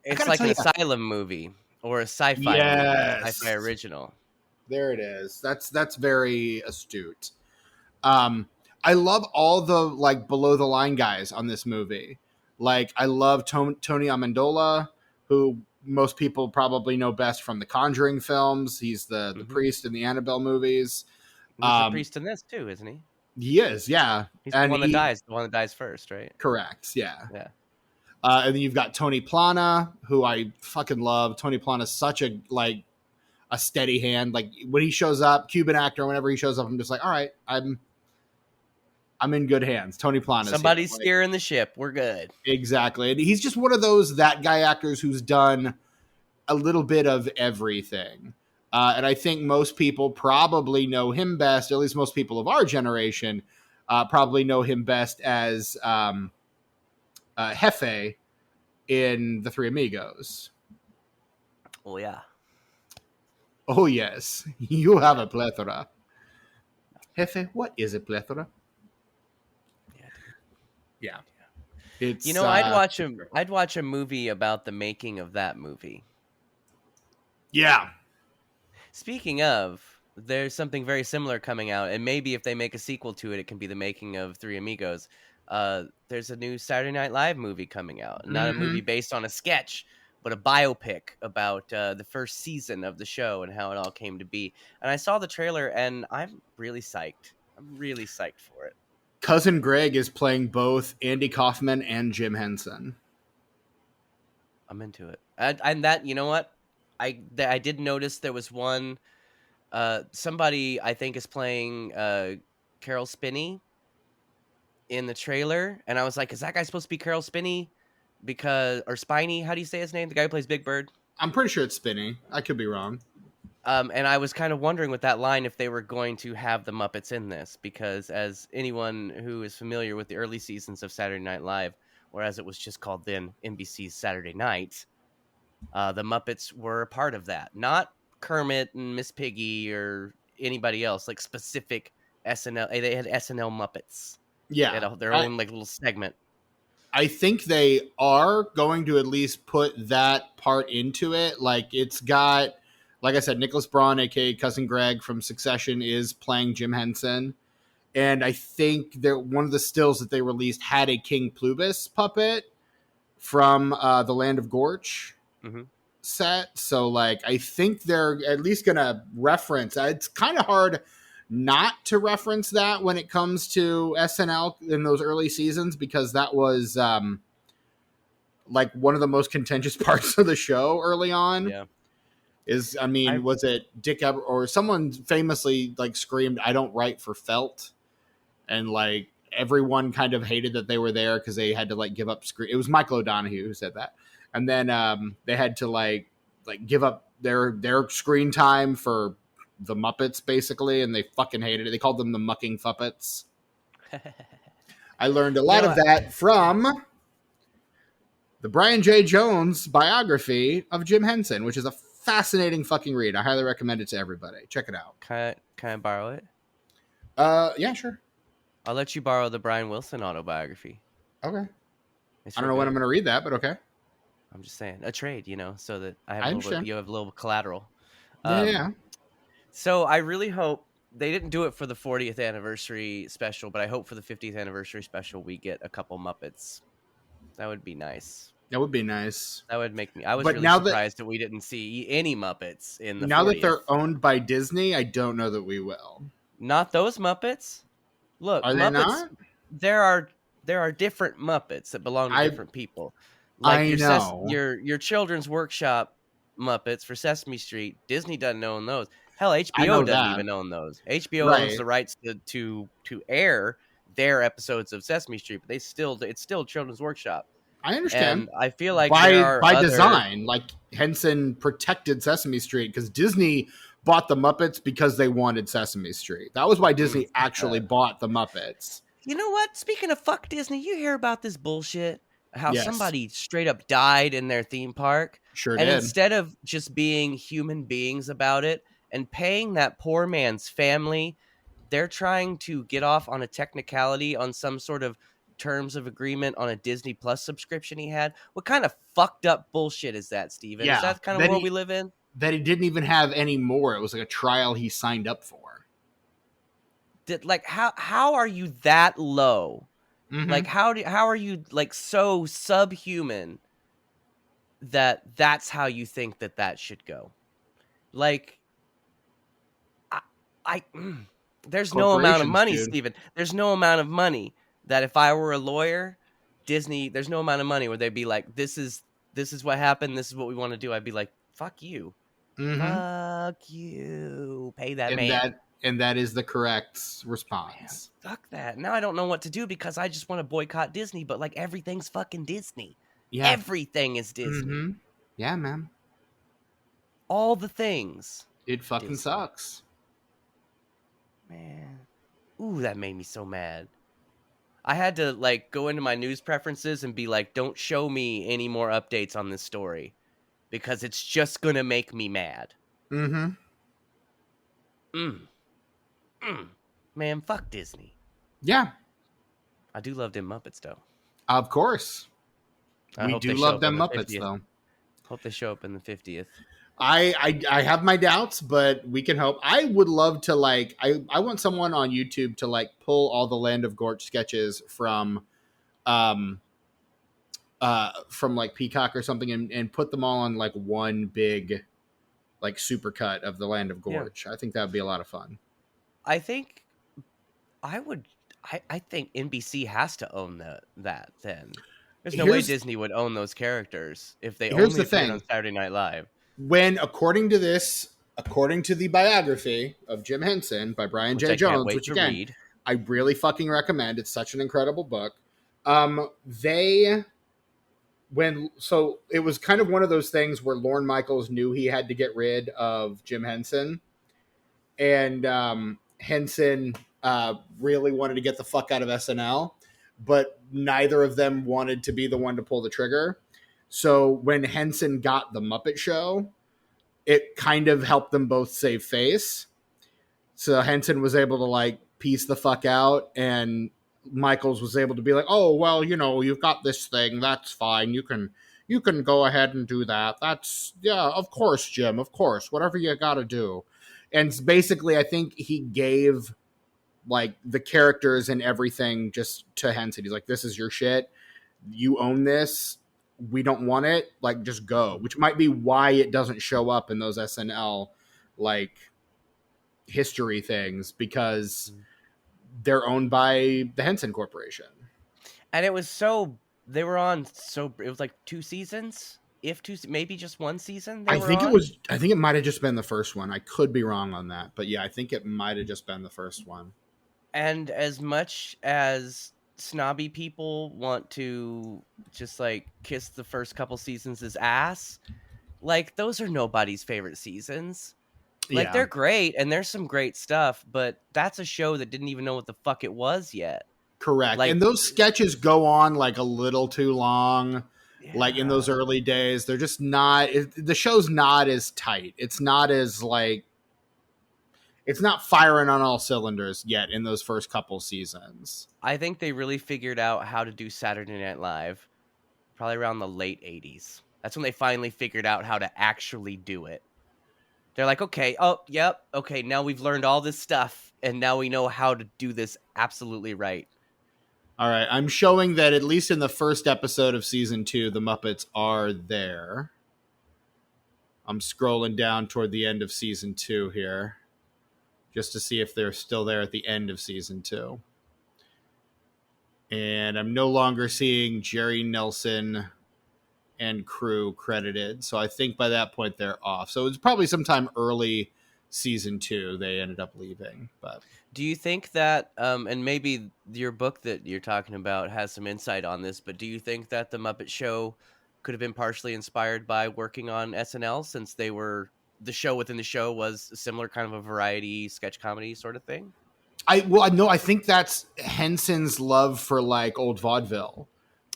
it's like an Asylum movie or a sci-fi movie, sci-fi original. There it is. That's very astute. I love all the below the line guys on this movie. I love Tony Amendola, who most people probably know best from the Conjuring films. He's the priest in the Annabelle movies. He's the priest in this too, isn't he? He is, yeah. He's the one that dies first, right? Correct, yeah. Yeah. And then you've got Tony Plana, who I fucking love. Tony Plana's such a steady hand. When he shows up, Cuban actor, whenever he shows up, I'm just all right, I'm in good hands. Tony Plana. Somebody's steering the ship. We're good. Exactly. And he's just one of those that guy actors who's done a little bit of everything. And I think most people probably know him best, at least most people of our generation, probably know him best as Jefe in The Three Amigos. Oh, yeah. Oh, yes. You have a plethora. Jefe, what is a plethora? Yeah. It's, I'd watch a movie about the making of that movie. Yeah. Speaking of, there's something very similar coming out, and maybe if they make a sequel to it, it can be the making of Three Amigos. There's a new Saturday Night Live movie coming out. Not a movie Mm-hmm. based on a sketch, but a biopic about the first season of the show and how it all came to be. And I saw the trailer, and I'm really psyched. I'm really psyched for it. Cousin Greg is playing both Andy Kaufman and Jim Henson. I'm into it. And that, you know what? I did notice there was one. Somebody I think is playing Carol Spinney in the trailer, and I was like, is that guy supposed to be Carol Spinney? Because or Spiney? How do you say his name? The guy who plays Big Bird. I'm pretty sure it's Spinny. I could be wrong. And I was kind of wondering with that line if they were going to have the Muppets in this, because as anyone who is familiar with the early seasons of Saturday Night Live, or as it was just called then, NBC's Saturday Night, the Muppets were a part of that. Not Kermit and Miss Piggy or anybody else, like specific SNL. They had SNL Muppets. They Yeah. had their own like little segment. I think they are going to at least put that part into it. Like it's got, like I said, Nicholas Braun, aka Cousin Greg from Succession, is playing Jim Henson, and I think that one of the stills that they released had a King Plubis puppet from the Land of Gorch Mm-hmm. set. So like I think they're at least gonna reference. It's kind of hard not to reference that when it comes to SNL in those early seasons, because that was like one of the most contentious parts of the show early on. Yeah. Is, I mean, was it Dick or someone famously like screamed, "I don't write for felt," and like everyone kind of hated that they were there because they had to like give up screen. It was Michael O'Donoghue who said that, and then they had to like give up their screen time for the Muppets basically, and they fucking hated it. They called them the mucking Fuppets. I learned a lot of that from the Brian J. Jones biography of Jim Henson, which is a fascinating fucking read. I highly recommend it to everybody. Check it out. Can I borrow it? Yeah, sure. I'll let you borrow the Brian Wilson autobiography. Okay. It's I don't know when I'm going to read that, but okay. I'm just saying a trade, so that I have I a little bit, understand. you have a little collateral. Yeah. So I really hope they didn't do it for the 40th anniversary special, but I hope for the 50th anniversary special we get a couple Muppets. That would be nice. That would be nice. That would make me. I was But really surprised that we didn't see any Muppets in the. Now 40th. that they're owned by Disney, I don't know that we will. Not those Muppets. Look, Are Muppets. they not? There are different Muppets that belong to different people. Like I know. your Children's Workshop Muppets for Sesame Street. Disney doesn't own those. Hell, HBO doesn't even own those. HBO owns the rights to air their episodes of Sesame Street, but it's still Children's Workshop. I understand. And I feel like by design, like Henson protected Sesame Street because Disney bought the Muppets because they wanted Sesame Street. That was why Disney actually bought the Muppets. You know what? Speaking of fuck Disney, you hear about this bullshit? How somebody straight up died in their theme park. Sure and did. Instead of just being human beings about it and paying that poor man's family, they're trying to get off on a technicality on some sort of terms of agreement on a Disney Plus subscription he had. What kind of fucked up bullshit is that, Steven? Yeah, is that kind of world we live in? That he didn't even have any more. It was like a trial he signed up for. How are you that low? Mm-hmm. Like how are you like so subhuman that's how you think that should go? Like there's no amount of money, dude. Steven. There's no amount of money that if I were a lawyer, Disney, there's no amount of money where they'd be like, this is what happened, this is what we want to do. I'd be like, fuck you. Mm-hmm. Fuck you. Pay that man. And that is the correct response. Man, fuck that. Now I don't know what to do because I just want to boycott Disney, but like everything's fucking Disney. Yeah. Everything is Disney. Mm-hmm. Yeah, man. All the things. It fucking Disney sucks. Man. Ooh, that made me so mad. I had to like go into my news preferences and be like, don't show me any more updates on this story because it's just going to make me mad. Mm-hmm. Man, fuck Disney. Yeah. I do love them Muppets, though. Of course. We do love them Muppets, though. Hope they show up in the 50th. I have my doubts, but we can hope. I would love to like I want someone on YouTube to like pull all the Land of Gorch sketches um from like Peacock or something and put them all on like one big like supercut of the Land of Yeah. Gorch. I think that would be a lot of fun. I think I would I think NBC has to own that then. There's no way Here's Disney would own those characters if they here's only the appeared on thing. Saturday Night Live. When according to the biography of Jim Henson by Brian Which J. I can't Jones, wait which to again read. I really fucking recommend. It's such an incredible book. They when so it was kind of one of those things where Lorne Michaels knew he had to get rid of Jim Henson, and Henson really wanted to get the fuck out of SNL, but neither of them wanted to be the one to pull the trigger. So when Henson got the Muppet Show, it kind of helped them both save face. So Henson was able to like piece the fuck out, and Michaels was able to be like, "Oh well, you know, you've got this thing. That's fine. You can go ahead and do that. That's yeah, of course, Jim. Of course, whatever you got to do." And basically, I think he gave like the characters and everything just to Henson. He's like, "This is your shit. You own this. We don't want it. Like, just go." Which might be why it doesn't show up in those SNL like history things, because Mm. they're owned by the Henson Corporation. And it was so they were on so it was like 2 seasons, if two maybe just 1 season they were on. I think it might have just been the first one. I could be wrong on that, but yeah, I think it might have just been the first one. And as much as snobby people want to just like kiss the first couple seasons' ass, like those are nobody's favorite seasons. Like Yeah, they're great and there's some great stuff, but that's a show that didn't even know what the fuck it was yet. correct. Like And those sketches go on like a little too long. Like in those yeah. early days, they're just not. The show's not as tight. It's not as like it's not firing on all cylinders yet in those first couple seasons. I think they really figured out how to do Saturday Night Live probably around the late 80s. That's when they finally figured out how to actually do it. They're like, okay, oh, yep, okay, now we've learned all this stuff, and now we know how to do this absolutely right. All right, I'm showing that at least in the first episode of season 2, the Muppets are there. I'm scrolling down toward the end of season 2 here, just to see if they're still there at the end of season 2. And I'm no longer seeing Jerry Nelson and crew credited, so I think by that point they're off. So it's probably sometime early season 2 they ended up leaving. But Do you think that, and maybe your book that you're talking about has some insight on this, but do you think that the Muppet Show could have been partially inspired by working on SNL since the show within the show was a similar kind of a variety sketch comedy sort of thing? I think that's Henson's love for like old vaudeville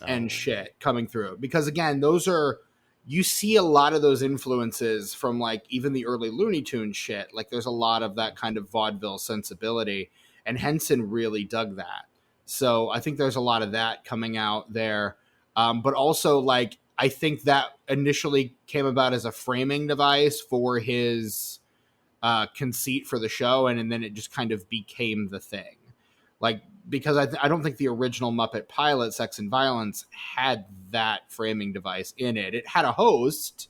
and Oh, shit coming through, because again, those are, you see a lot of those influences from like even the early Looney Tunes shit. Like there's a lot of that kind of vaudeville sensibility, and Henson really dug that. So I think there's a lot of that coming out there. But also like I think that initially came about as a framing device for his conceit for the show, and then it just kind of became the thing. Like, because I don't think the original Muppet pilot, Sex and Violence, had that framing device in it. It had a host,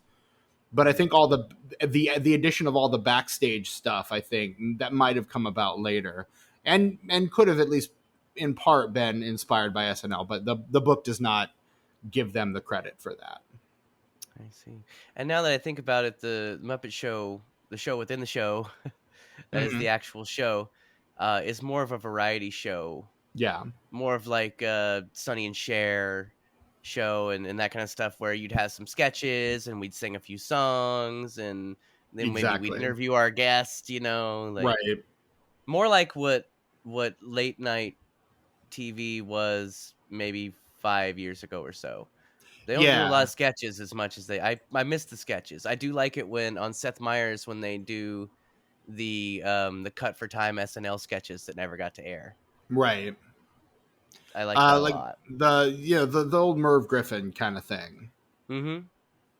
but I think all the addition of all the backstage stuff, I think that might have come about later, and could have at least in part been inspired by SNL. But the book does not give them the credit for that. I see. And now that I think about it, the Muppet Show, the show within the show, that is Mm-hmm. the actual show, is more of a variety show, Yeah, more of like a Sonny and Cher show and that kind of stuff where you'd have some sketches and we'd sing a few songs and then maybe we'd exactly. interview our guest, like Right. more like what late night TV was maybe 5 years ago or so. They don't do a lot Yeah. of sketches as much as I miss the sketches. I do like it when on Seth Meyers when they do the cut for time SNL sketches that never got to air. Right. I like that a Like lot. the old Merv Griffin kind of thing. Mhm.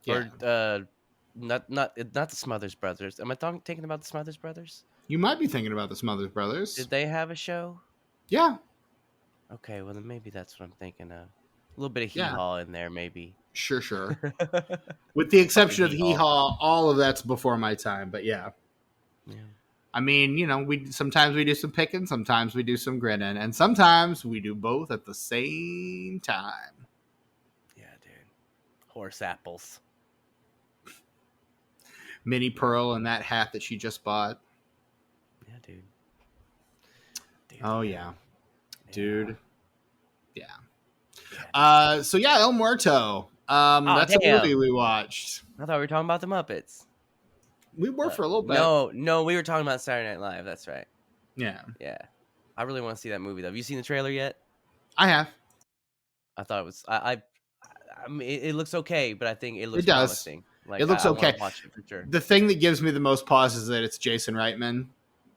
Yeah. Or Not the Smothers Brothers. Am I thinking about the Smothers Brothers? You might be thinking about the Smothers Brothers. Did they have a show? Yeah, Okay, well then maybe that's what I'm thinking of. A little bit of hee yeah, haw in there, maybe. sure. With the Fucking exception of hee Hee haw. Haw, all of that's before my time. But yeah, Yeah. I mean, we sometimes we do some picking, sometimes we do some grinning, and sometimes we do both at the same time. Yeah, dude. Horse apples. Minnie Pearl and that hat that she just bought. Yeah, dude. Oh man. yeah, dude. Yeah. Yeah. So yeah, El Muerto. That's a movie we watched. I thought we were talking about the Muppets. We were for a little bit. No, we were talking about Saturday Night Live. That's right. Yeah. Yeah. I really want to see that movie though. Have you seen the trailer yet? I have. I thought it was. I mean, it looks okay, but I think it looks It does. promising. Like It looks I okay. want to watch it for sure. The thing that gives me the most pause is that it's Jason Reitman,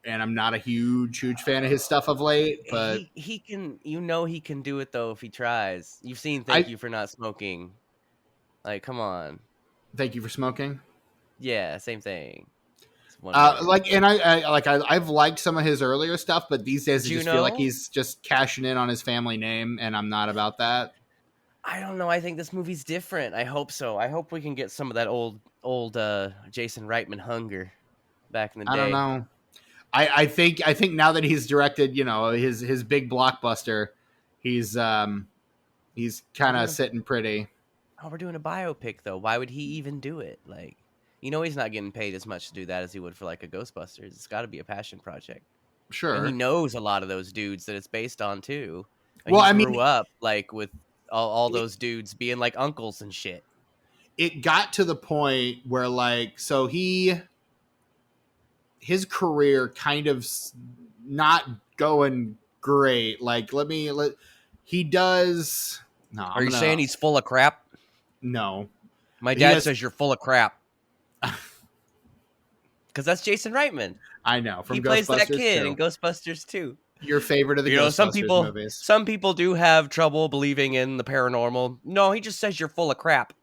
and I'm not a huge fan of his stuff of late. But he can, he can do it though if he tries. You've seen Thank You for Not Smoking. Like, come on. Thank You for Smoking. Yeah, same thing. I've liked some of his earlier stuff, but these days I just feel like he's just cashing in on his family name, and I'm not about that. I don't know. I think this movie's different. I hope so. I hope we can get some of that old Jason Reitman hunger back in the day. I don't know. I think now that he's directed, his big blockbuster, he's kind of sitting pretty. Oh, we're doing a biopic though. Why would he even do it? Like, he's not getting paid as much to do that as he would for like a Ghostbusters. It's got to be a passion project. Sure. And he knows a lot of those dudes that it's based on too. Well, he grew up like with all those dudes being like uncles and shit. It got to the point where his career kind of not going great. Like, he does. No, Are you saying he's full of crap? No. My dad says you're full of crap. Because that's Jason Reitman. I know. He plays that kid in Ghostbusters too. Your favorite of the Ghostbusters movies. Some people do have trouble believing in the paranormal. No, he just says you're full of crap.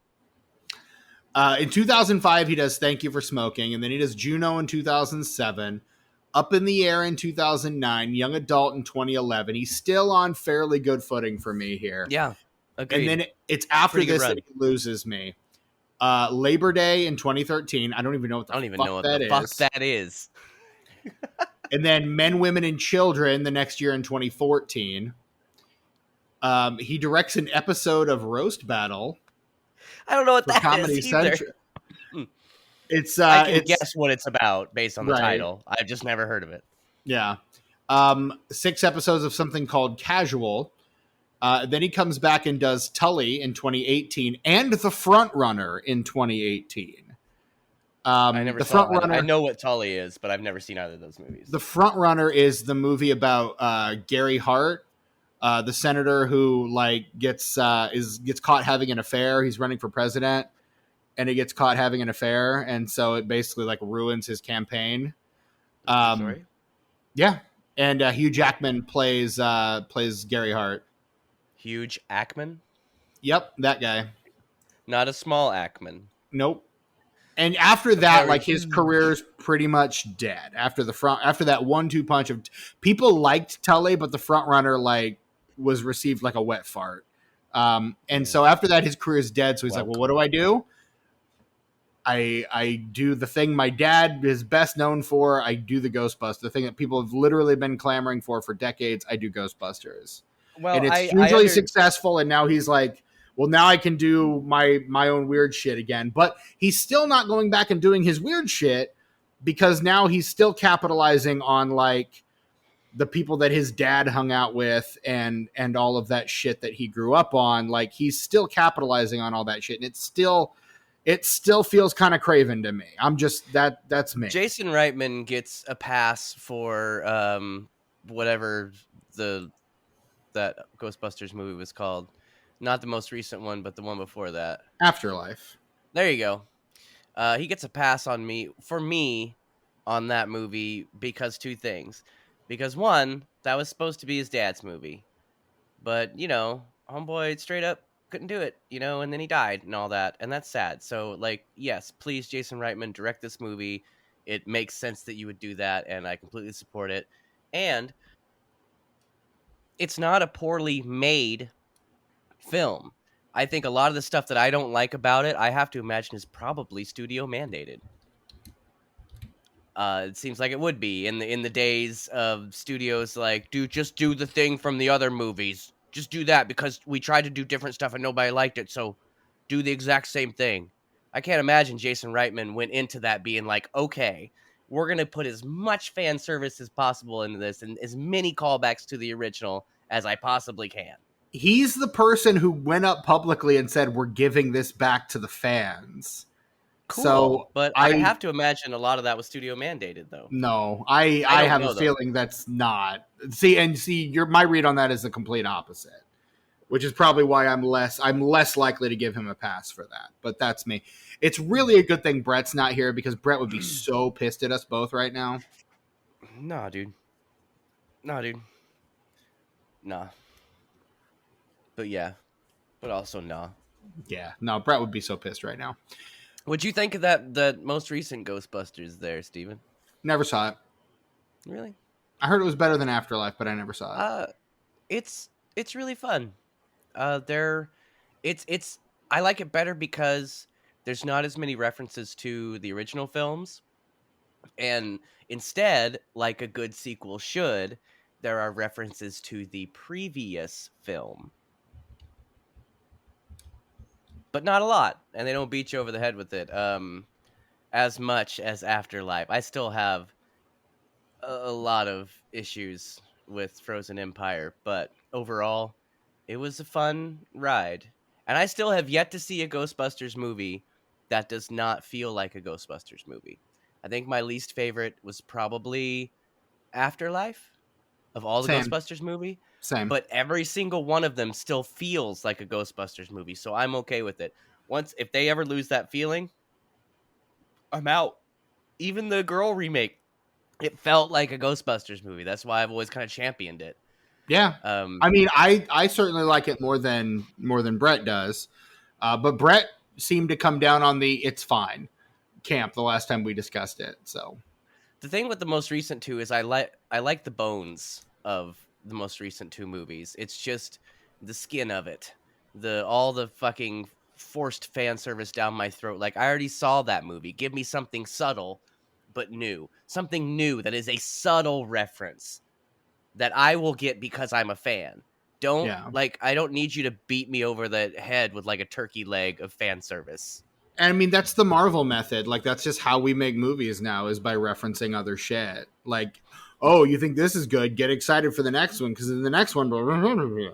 In 2005, he does Thank You for Smoking, and then he does Juno in 2007, Up in the Air in 2009, Young Adult in 2011. He's still on fairly good footing for me here. Yeah, agreed. And then it's after this that he loses me. Labor Day in 2013. I don't even know what the fuck that is. And then Men, Women, and Children the next year in 2014. He directs an episode of Roast Battle. I don't know what that Comedy is either. Central. I can guess what it's about based on the title. I've just never heard of it. Yeah. 6 episodes of something called Casual. Then he comes back and does Tully in 2018 and The Front Runner in 2018. I never saw Front Runner. I know what Tully is, but I've never seen either of those movies. The Front Runner is the movie about Gary Hart, the senator who gets caught having an affair. He's running for president, and he gets caught having an affair, and so it basically ruins his campaign. Sorry? Yeah, and Hugh Jackman plays Gary Hart. Hugh Jackman? Yep, that guy. Not a small Ackman. Nope. And after that, his career's pretty much dead. After that 1-2 punch of people liked Tully, but The Front Runner was received like a wet fart. So after that, his career is dead. So he's like, well, what do I do? I do the thing my dad is best known for. I do the Ghostbusters, the thing that people have literally been clamoring for decades. I do Ghostbusters. Well, and it's hugely successful. And now he's like, well, now I can do my own weird shit again. But he's still not going back and doing his weird shit because now he's still capitalizing on the people that his dad hung out with and all of that shit that he grew up on. He's still capitalizing on all that shit. And it still feels kind of craven to me. I'm just that's me. Jason Reitman gets a pass for whatever that Ghostbusters movie was called. Not the most recent one, but the one before that. Afterlife. There you go. He gets a pass on me on that movie because 2 things. Because 1, that was supposed to be his dad's movie. But, homeboy straight up couldn't do it, and then he died and all that, and that's sad. So, like, yes, please, Jason Reitman, direct this movie. It makes sense that you would do that, and I completely support it. And it's not a poorly made film. I think a lot of the stuff that I don't like about it, I have to imagine is probably studio mandated. It seems like it would be in the days of studios like, dude, just do the thing from the other movies. Just do that because we tried to do different stuff and nobody liked it. So do the exact same thing. I can't imagine Jason Reitman went into that being like, okay, we're gonna put as much fan service as possible into this and as many callbacks to the original as I possibly can. He's the person who went up publicly and said, we're giving this back to the fans. Cool, So but I I have to imagine a lot of that was studio mandated, though. no, I I don't have a know though. feeling that's not. See, your my read on that is the complete opposite, which is probably why I'm less likely to give him a pass for that. But that's me. It's really a good thing Brett's not here because Brett would be so pissed at us both right now. Nah, dude. Nah, dude. Nah. But yeah. But also nah. Yeah, no, Brett would be so pissed right now. What'd you think of that most recent Ghostbusters there, Steven? Never saw it. Really? I heard it was better than Afterlife, but I never saw it. Uh it's really fun. There it's I like it better because there's not as many references to the original films. And instead, like a good sequel should, there are references to the previous film, but not a lot, and they don't beat you over the head with it as much as Afterlife. I still have a lot of issues with Frozen Empire, but overall, it was a fun ride. And I still have yet to see a Ghostbusters movie that does not feel like a Ghostbusters movie. I think my least favorite was probably Afterlife of all the Same, Ghostbusters movie, same. but every single one of them still feels like a Ghostbusters movie, so I'm okay with it. Once if they ever lose that feeling, I'm out. Even the girl remake, it felt like a Ghostbusters movie. That's why I've always kind of championed it. Yeah, Um, I mean, I certainly like it more than Brett does, but Brett seemed to come down on the it's fine camp the last time we discussed it. So the thing with the most recent two is I like the bones of the most recent two movies. It's just the skin of it. The all the fucking forced fan service down my throat. Like I already saw that movie. Give me something subtle but new. Something new that is a subtle reference that I will get because I'm a fan. yeah, I don't need you to beat me over the head with like a turkey leg of fan service. and I mean that's the Marvel method. Like that's just how we make movies now is by referencing other shit. Like, oh, you think this is good? Get excited for the next one because in the next one, blah, blah, blah, blah.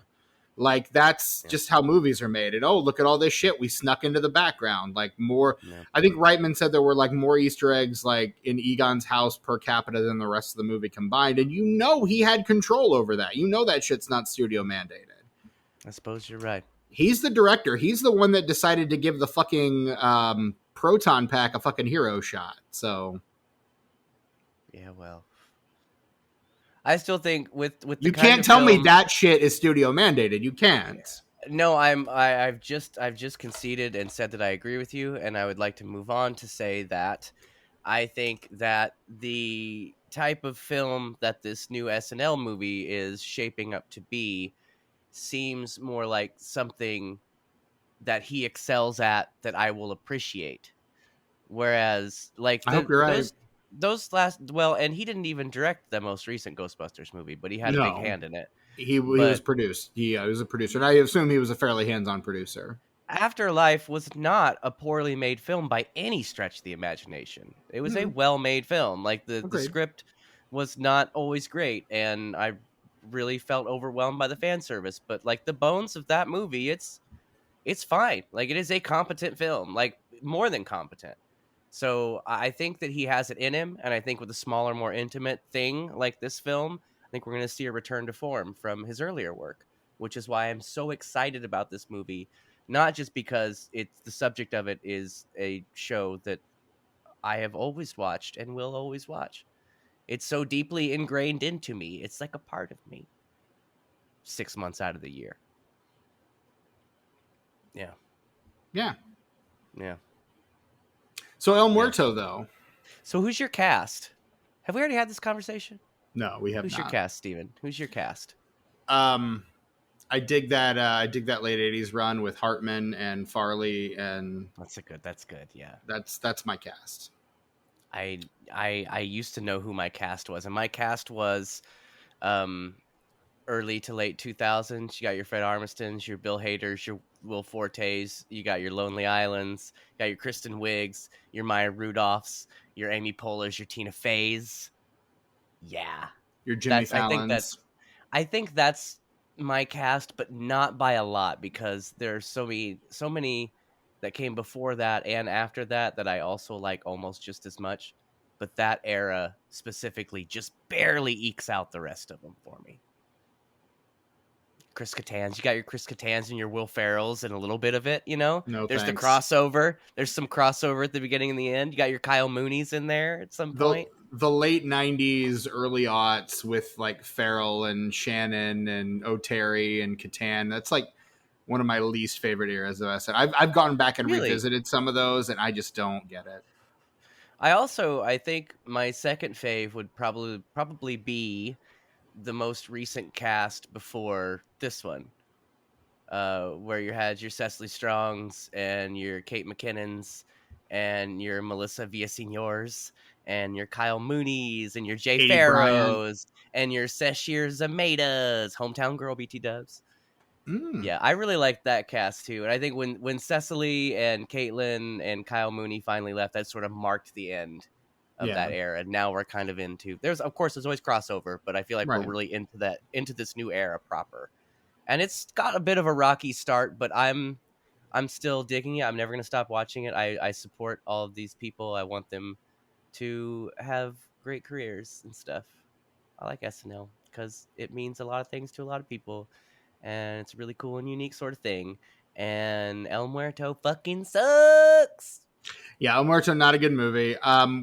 Like that's Yeah. just how movies are made. And oh, look at all this shit we snuck into the background. Like more, Yeah. I think Reitman said there were like more Easter eggs like in Egon's house per capita than the rest of the movie combined. And you know he had control over that. You know that shit's not studio mandated. I suppose you're right. He's the director. He's the one that decided to give the fucking proton pack a fucking hero shot. So Yeah, well. I still think with the you kind can't of tell me film. that shit is studio mandated. You can't. No, I've just conceded and said that I agree with you, and I would like to move on to say that I think that the type of film that this new SNL movie is shaping up to be seems more like something that he excels at that I will appreciate. Whereas like I hope you're right. those last well, and he didn't even direct the most recent Ghostbusters movie, but he had a big No. hand in it. He was But produced. He was a producer, and I assume he was a fairly hands-on producer. Afterlife was not a poorly made film by any stretch of the imagination. It was a Hmm, well-made film. Like the agreed. script was not always great, and I really felt overwhelmed by the fan service. But like the bones of that movie, it's fine. Like it is a competent film, like more than competent. So I think that he has it in him, and I think with a smaller, more intimate thing like this film, I think we're going to see a return to form from his earlier work, which is why I'm so excited about this movie. Not just because it's the subject of it is a show that I have always watched and will always watch. It's so deeply ingrained into me. It's like a part of me. 6 months out of the year. Yeah. Yeah. Yeah. So El Yeah. Muerto, though. So who's your cast? Have we already had this conversation? No, we have Who's your not. cast, Steven? Who's your cast? Um, I dig that. I dig that late '80s run with Hartman and Farley, and That's good. Yeah. that's my cast. I used to know who my cast was, and my cast was um early to late 2000s. You got your Fred Armistons, your Bill Haders, your Will Fortes. You got your Lonely Islands. You got your Kristen Wiggs, your Maya Rudolphs, your Amy Poehler's, your Tina Feys. Yeah, Your Jimmy that's. Fallon's. I think that's my cast, but not by a lot because there's so many that came before that and after that that I also like almost just as much. But that era specifically just barely ekes out the rest of them for me. Chris Kattan's. You got your Chris Kattan's and your Will Ferrells and a little bit of it, you know? No There's the thanks. crossover. There's some crossover at the beginning and the end. You got your Kyle Mooney's in there at some the point. the late '90s, early aughts with like Farrell and Shannon and O'Terry and Catan. That's like one of my least favorite eras. Though I said I've gone back and Really? revisited some of those, and I just don't get it. I think my second fave would probably be the most recent cast before this one. Where you had your Cecily Strongs and your Kate McKinnons and your Melissa Villasenors and your Kyle Mooney's and your Jay Katie Bryant. Farrows and your Seshir Zamedas, hometown girl BT Dubs. Mm, Yeah, I really liked that cast too. And I think when Cecily and Caitlin and Kyle Mooney finally left, that sort of marked the end of yeah, that era. And now we're kind of into there's always crossover, but I feel like we're right. really into this new era proper. And it's got a bit of a rocky start, but I'm still digging it. I'm never gonna stop watching it. I support all of these people. I want them to have great careers and stuff. I like SNL because it means a lot of things to a lot of people, and it's a really cool and unique sort of thing. And El Muerto fucking sucks. Yeah, El Muerto, not a good movie.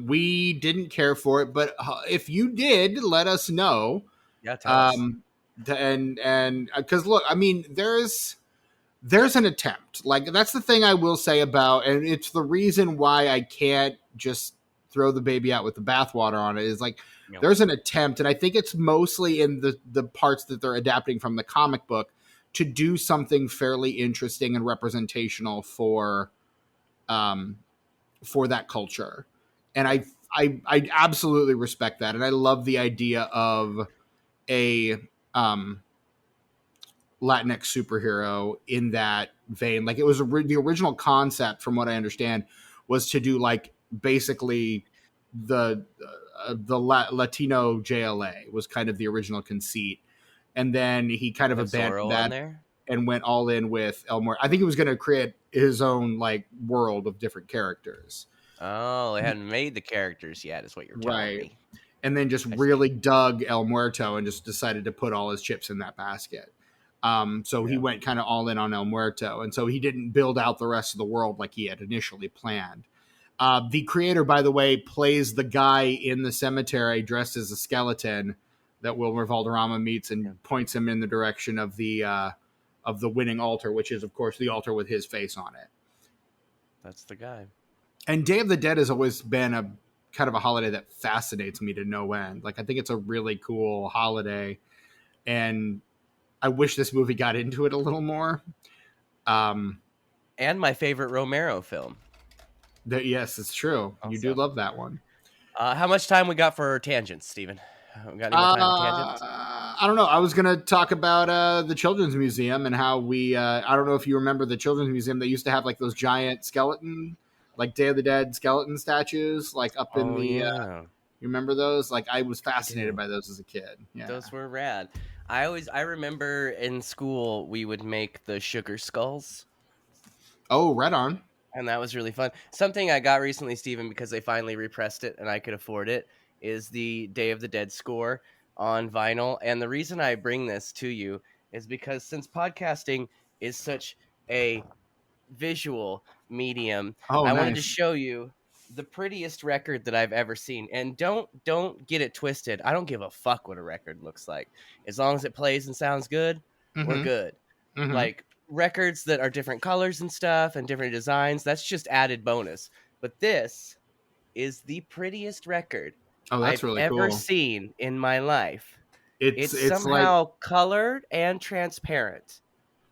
We didn't care for it, but if you did, let us know. Yeah, tell us. Um, and because look, I mean, there's an attempt. Like that's the thing I will say about, and it's the reason why I can't just throw the baby out with the bathwater on it. Is like No. there's an attempt, and I think it's mostly in the parts that they're adapting from the comic book to do something fairly interesting and representational um for that culture. And Yeah. I absolutely respect that, and I love the idea of a Latinx superhero in that vein. Like it was the original concept, from what I understand, was to do like basically the Latino JLA was kind of the original conceit, and then he kind of Have abandoned Zorro on that there. and went all in with Elmore. I think he was going to create his own like world of different characters, Oh, they hadn't made the characters yet, is what you're telling right? me. And then just I see. really dug El Muerto and just decided to put all his chips in that basket. So he Yeah. went kind of all in on El Muerto, and so he didn't build out the rest of the world like he had initially planned. The creator, by the way, plays the guy in the cemetery dressed as a skeleton that Wilmer Valderrama meets Yeah. and points him in the direction of the winning altar, which is, of course, the altar with his face on it. That's the guy. And Day of the Dead has always been a kind of a holiday that fascinates me to no end. Like I think it's a really cool holiday, and I wish this movie got into it a little more. And my favorite Romero film. Yes, it's true. You do Also, love that one. how much time we got for tangents, Steven? We got any more time for tangents? I don't know. I was going to talk about the Children's Museum and how we. I don't know if you remember the Children's Museum. They used to have like those giant skeleton, like Day of the Dead skeleton statues, like up in Oh the. yeah, You remember those? Like I was I fascinated do. by those as a kid. Yeah. Those were rad. I remember in school we would make the sugar skulls. Oh, right on. And that was really fun. Something I got recently, Steven, because they finally repressed it and I could afford it, is the Day of the Dead score on vinyl. And the reason I bring this to you is because since podcasting is such a visual medium, Oh, I wanted to nice. show you the prettiest record that I've ever seen. And don't get it twisted. I don't give a fuck what a record looks like. As long as it plays and sounds good, we're Mm-hmm. good. Mm-hmm. Like records that are different colors and stuff and different designs. That's just added bonus. But this is the prettiest record Oh, that's I've really ever cool. seen in my life. It's It's like, somehow colored and transparent.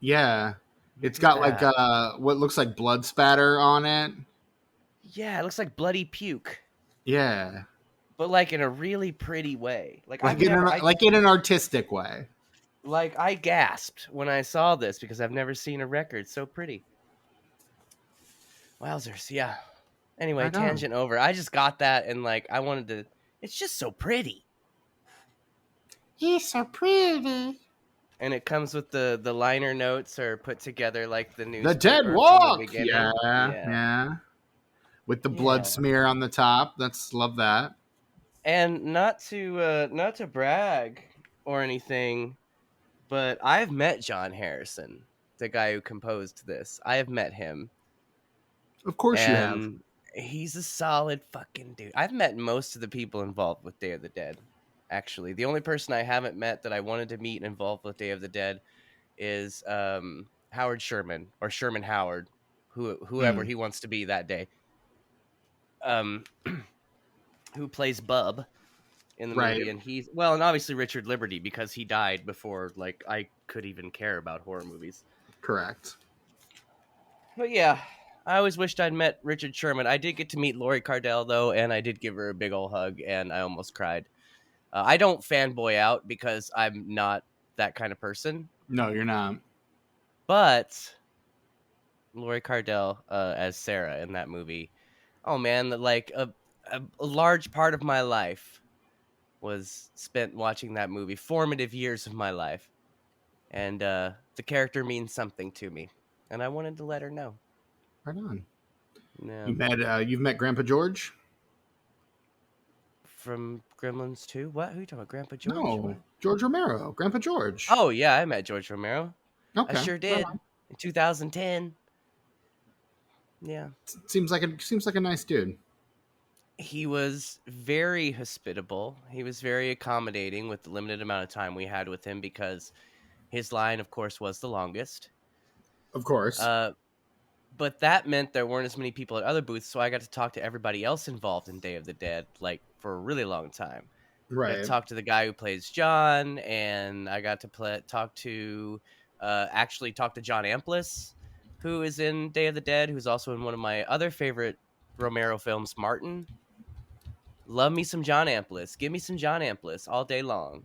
yeah, it's Look at got like that. what looks like blood spatter on it. Yeah, it looks like bloody puke, Yeah, but like in a really pretty way. Like I've like in never I an artistic way. like I gasped when I saw this because I've never seen a record so pretty. Wowzers, yeah. Anyway, Right on. tangent over. I just got that and like I wanted to. It's just so pretty, He's so pretty. and it comes with the liner notes are put together like the The dead newspaper from the walk. beginning. Yeah, Yeah, yeah. With the blood yeah. smear on the top. That's love that. And not to brag or anything, but I've met John Harrison, the guy who composed this. I have met him, Of course you have. and he's a solid fucking dude. I've met most of the people involved with Day of the Dead. Actually, the only person I haven't met that I wanted to meet involved with Day of the Dead is Howard Sherman or Sherman Howard, whoever Hmm. he wants to be that day. Um, who plays Bub in the Right. movie, and and obviously Richard Liberty because he died before like I could even care about horror movies. Correct. But yeah, I always wished I'd met Richard Sherman. I did get to meet Laurie Cardell though, and I did give her a big old hug, and I almost cried. I don't fanboy out because I'm not that kind of person, No, you're not. but Laurie Cardell as Sarah in that movie, oh man, like a large part of my life was spent watching that movie, formative years of my life. And the character means something to me, and I wanted to let her know. Right on. Yeah, You've met Grandpa George? from Gremlins 2. What? Who are you talking about? Grandpa George? No, What? George Romero. Grandpa George. Oh yeah, I met George Romero. I Okay. sure Right did on. in 2010. Yeah, Seems like a nice dude. he was very hospitable. He was very accommodating with the limited amount of time we had with him because his line, of course, was the longest. Of course. Uh, but that meant there weren't as many people at other booths, so I got to talk to everybody else involved in Day of the Dead, like for a really long time. I got to Right. talk to the guy who plays John, and I got to actually talk to John Amplis, who is in Day of the Dead, who's also in one of my other favorite Romero films, Martin. Love me some John Amplis. Give me some John Amplis all day long.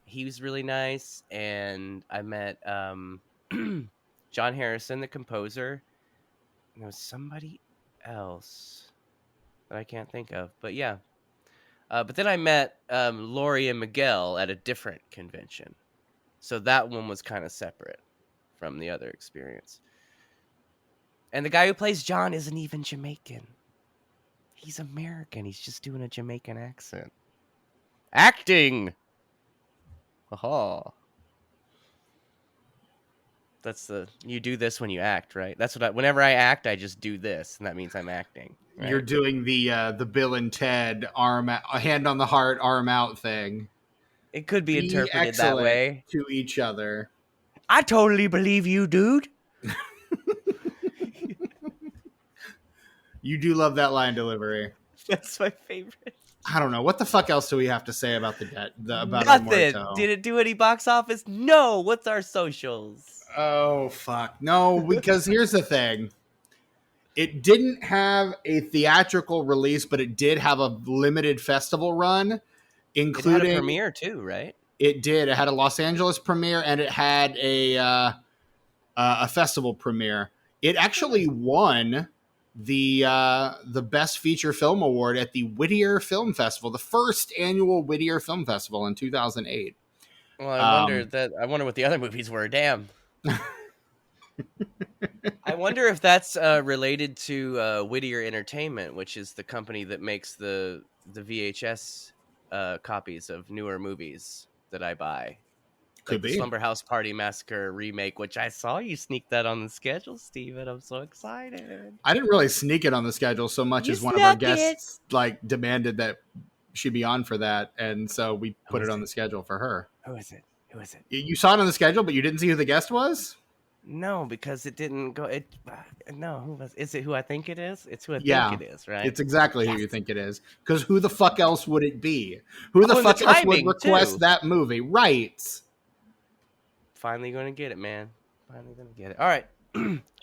He was really nice, and I met John Harrison, the composer. There was somebody else that I can't think of, but yeah. But then I met Lori and Miguel at a different convention, so that one was kind of separate from the other experience. And the guy who plays John isn't even Jamaican; he's American. He's just doing a Jamaican accent. Acting. Aha. You do this when you act, right? That's what whenever I act, I just do this, and that means I'm acting, You're right? doing the Bill and Ted hand on the heart, arm out thing. It could be Be interpreted that excellent way. to each other. I totally believe you, dude. You do love that line delivery. That's my favorite. I don't know what the fuck else do we have to say about about El Nothing. Muerto. Did it do any box office? No. What's our socials? Oh fuck no! Because here's the thing: it didn't have a theatrical release, but it did have a limited festival run, It had a including premiere too, right? it did. It had a Los Angeles premiere and it had a festival premiere. It actually won the best feature film award at the Whittier Film Festival, the first annual Whittier Film Festival in 2008. Well, Um, I wonder what the other movies were. Damn. I wonder if that's related to Whittier Entertainment, which is the company that makes the VHS copies of newer movies that I buy, could like the be. Slumber House Party Massacre remake, which I saw you sneak that on the schedule, Steven. I'm so excited. I didn't really sneak it on the schedule so much You as one of our snuck it. guests like demanded that she be on for that, and so we Who put it is on it? the schedule for her. Who is it? Who is it? You saw it on the schedule, but you didn't see who the guest was? No, because it didn't go. It no. Who was? Is it who I think it is? It's who I think Yeah, it is, right? it's exactly who Yes. you think it is. Because who the fuck else would it be? Who the Oh, and the fuck else would timing request too. that movie? Right. Finally gonna get it, man. Finally gonna get it. All right.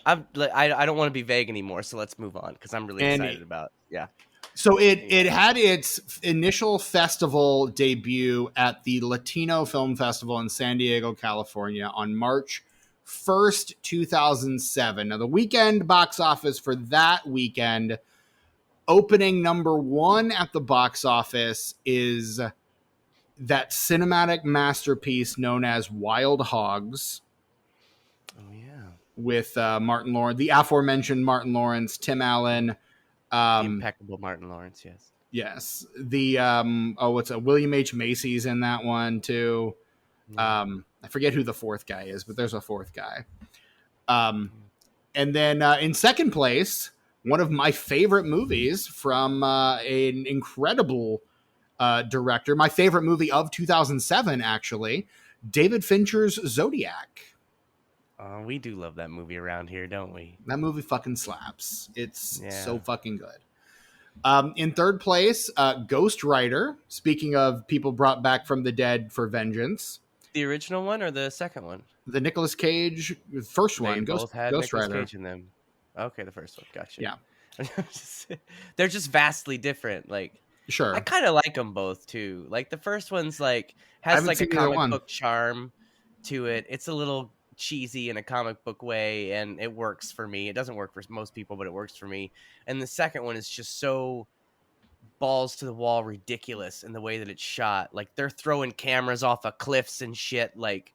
I don't want to be vague anymore, so let's move on because I'm really And excited about. Yeah. so it Yeah. had its initial festival debut at the Latino Film Festival in San Diego, California on March 1st, 2007. Now the weekend box office for that weekend, opening number one at the box office, is that cinematic masterpiece known as Wild Hogs Oh yeah. with Martin Lawrence, the aforementioned Martin Lawrence, Tim Allen. The Um, impeccable Martin Lawrence. Yes. yes, the what's a William H Macy's in that one too. Yeah. I forget who the fourth guy is, but there's a fourth guy. Um, and then in second place, one of my favorite movies from an incredible director, my favorite movie of 2007, actually, David Fincher's Zodiac. We do love that movie around here, don't we? That movie fucking slaps. It's so Yeah. fucking good. In third place, Ghost Rider. Speaking of people brought back from the dead for vengeance, The original one or the second one? the Nicolas Cage first They one, both had Ghost Nicolas Rider. Cage in them. Okay, the first one. Gotcha. Yeah, They're just vastly different. Like I sure. kind of like them both too. Like the first one's like I has haven't like a seen either comic one. book charm to it. It's a little cheesy in a comic book way, and it works for me. It doesn't work for most people, but it works for me. And the second one is just so balls to the wall ridiculous in the way that it's shot. Like they're throwing cameras off of cliffs and shit. Like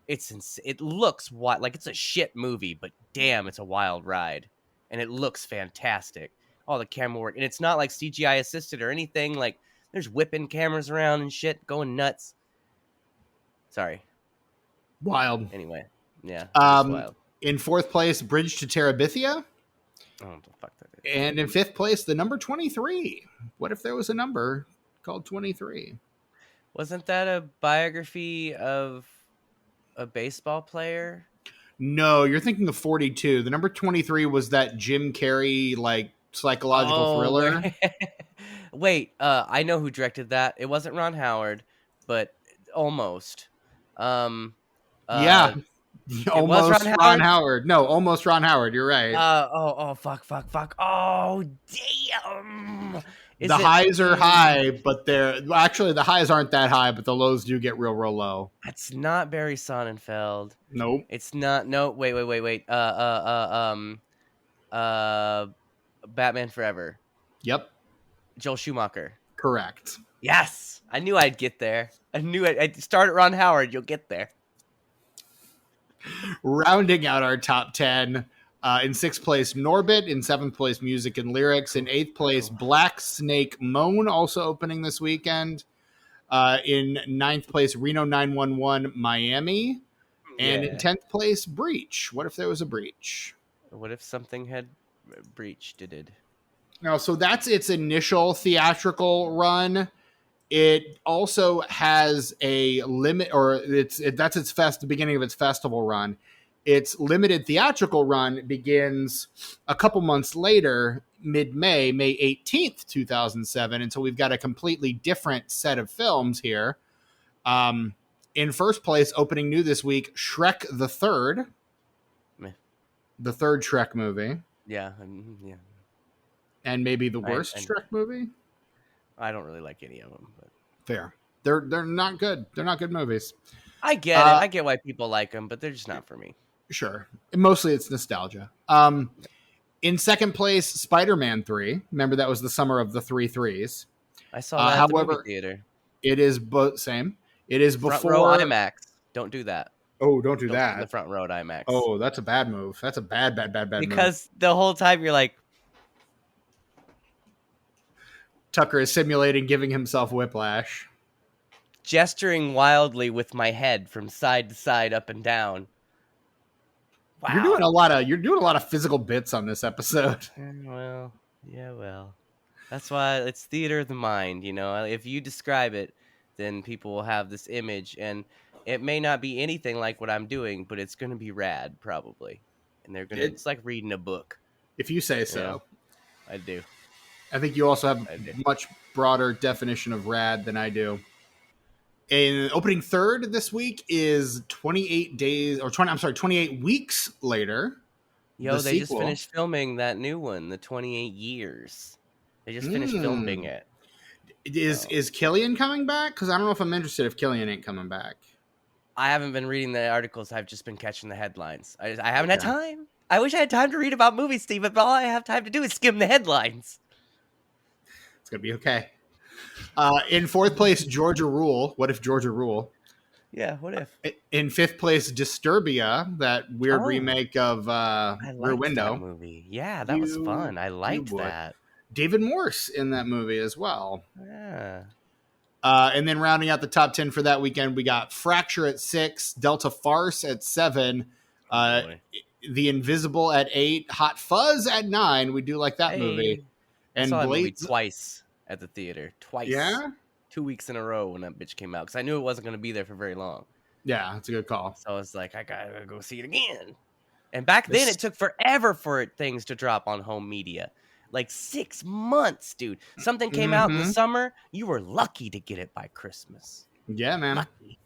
it looks like it's a shit movie, but damn, it's a wild ride, and it looks fantastic. All the camera work, and it's not like CGI assisted or anything. Like there's whipping cameras around and shit, going nuts. Sorry. Wild. Anyway, yeah, it is Um, wild. in fourth place, Bridge to Terabithia. Oh, the fuck that is. And in fifth place, the number 23. What if there was a number called 23? Wasn't that a biography of a baseball player? No, you're thinking of 42. The number 23 was that Jim Carrey, like, psychological Oh, where? thriller. Wait, I know who directed that. It wasn't Ron Howard, but almost. Um, Yeah, uh, it was Ron almost Ron Howard. Howard. No, almost Ron Howard. You're right. Fuck. Oh, damn. Is The it? highs are high, but actually the highs aren't that high, but the lows do get real, real low. It's not Barry Sonnenfeld. Nope. It's not. No, wait. Batman Forever. Yep. Joel Schumacher. Correct. Yes, I knew I'd get there. I knew it. I'd start at Ron Howard. You'll get there. Rounding out our top 10, in sixth place, Norbit. In seventh place, Music and Lyrics. In eighth place, Black Snake Moan, also opening this weekend. In ninth place, Reno 911 Miami. And in 10th place, Breach. What if there was a breach? What if something had breached? It did. Now, so that's its initial theatrical run. It also has a limit, or that's the beginning of its festival run. Its limited theatrical run begins a couple months later, mid-May, May 18th, 2007. And so we've got a completely different set of films here. In first place, opening new this week, Shrek the Third. Meh. The third Shrek movie. Yeah. And maybe the worst Shrek movie. I don't really like any of them, but fair. They're not good. They're not good movies. I get it. I get why people like them, but they're just not for me. Sure. Mostly it's nostalgia. In second place, Spider-Man 3. Remember that was the summer of the 3 threes. I saw that at the movie theater. It is same. It is before front row IMAX. Don't do that. Oh, don't do that. In the front row at IMAX. Oh, that's a bad move. That's a bad move. Because the whole time you're like, Tucker is simulating giving himself whiplash, gesturing wildly with my head from side to side, up and down. Wow. You're doing a lot of physical bits on this episode. Well. That's why it's theater of the mind, you know. If you describe it, then people will have this image, and It may not be anything like what I'm doing, but it's going to be rad, probably. And it's like reading a book. If you say You know? so. I do. I think you also have I do. a much broader definition of rad than I do. And opening third this week is 28 days, or 28 weeks later. The Yo, they just sequel. finished filming that new one, the 28 years. They just finished filming Mm. it. So Is Killian coming back? Because I don't know if I'm interested if Killian ain't coming back. I haven't been reading the articles. I've just been catching the headlines. I haven't had Okay. time. I wish I had time to read about movies, Steve, but all I have time to do is skim the headlines. It's going to be okay. In fourth place, Georgia Rule. What if Georgia Rule? Yeah, what if? In fifth place, Disturbia, that weird remake of I Rear liked that Window. movie. Yeah, that was fun. I liked would. that. David Morse in that movie as well. Yeah. And then rounding out the top 10 for that weekend, we got Fracture at 6, Delta Farce at 7, The Invisible at 8, Hot Fuzz at 9. We do like that movie. I And saw that movie Blades twice at the theater. Twice. Yeah? 2 weeks in a row when that bitch came out, because I knew it wasn't going to be there for very long. Yeah, that's a good call. So I was like, I gotta go see it again. And back then, it took forever for things to drop on home media. Like 6 months, dude. Something came out in the summer, you were lucky to get it by Christmas. Yeah, man. Lucky.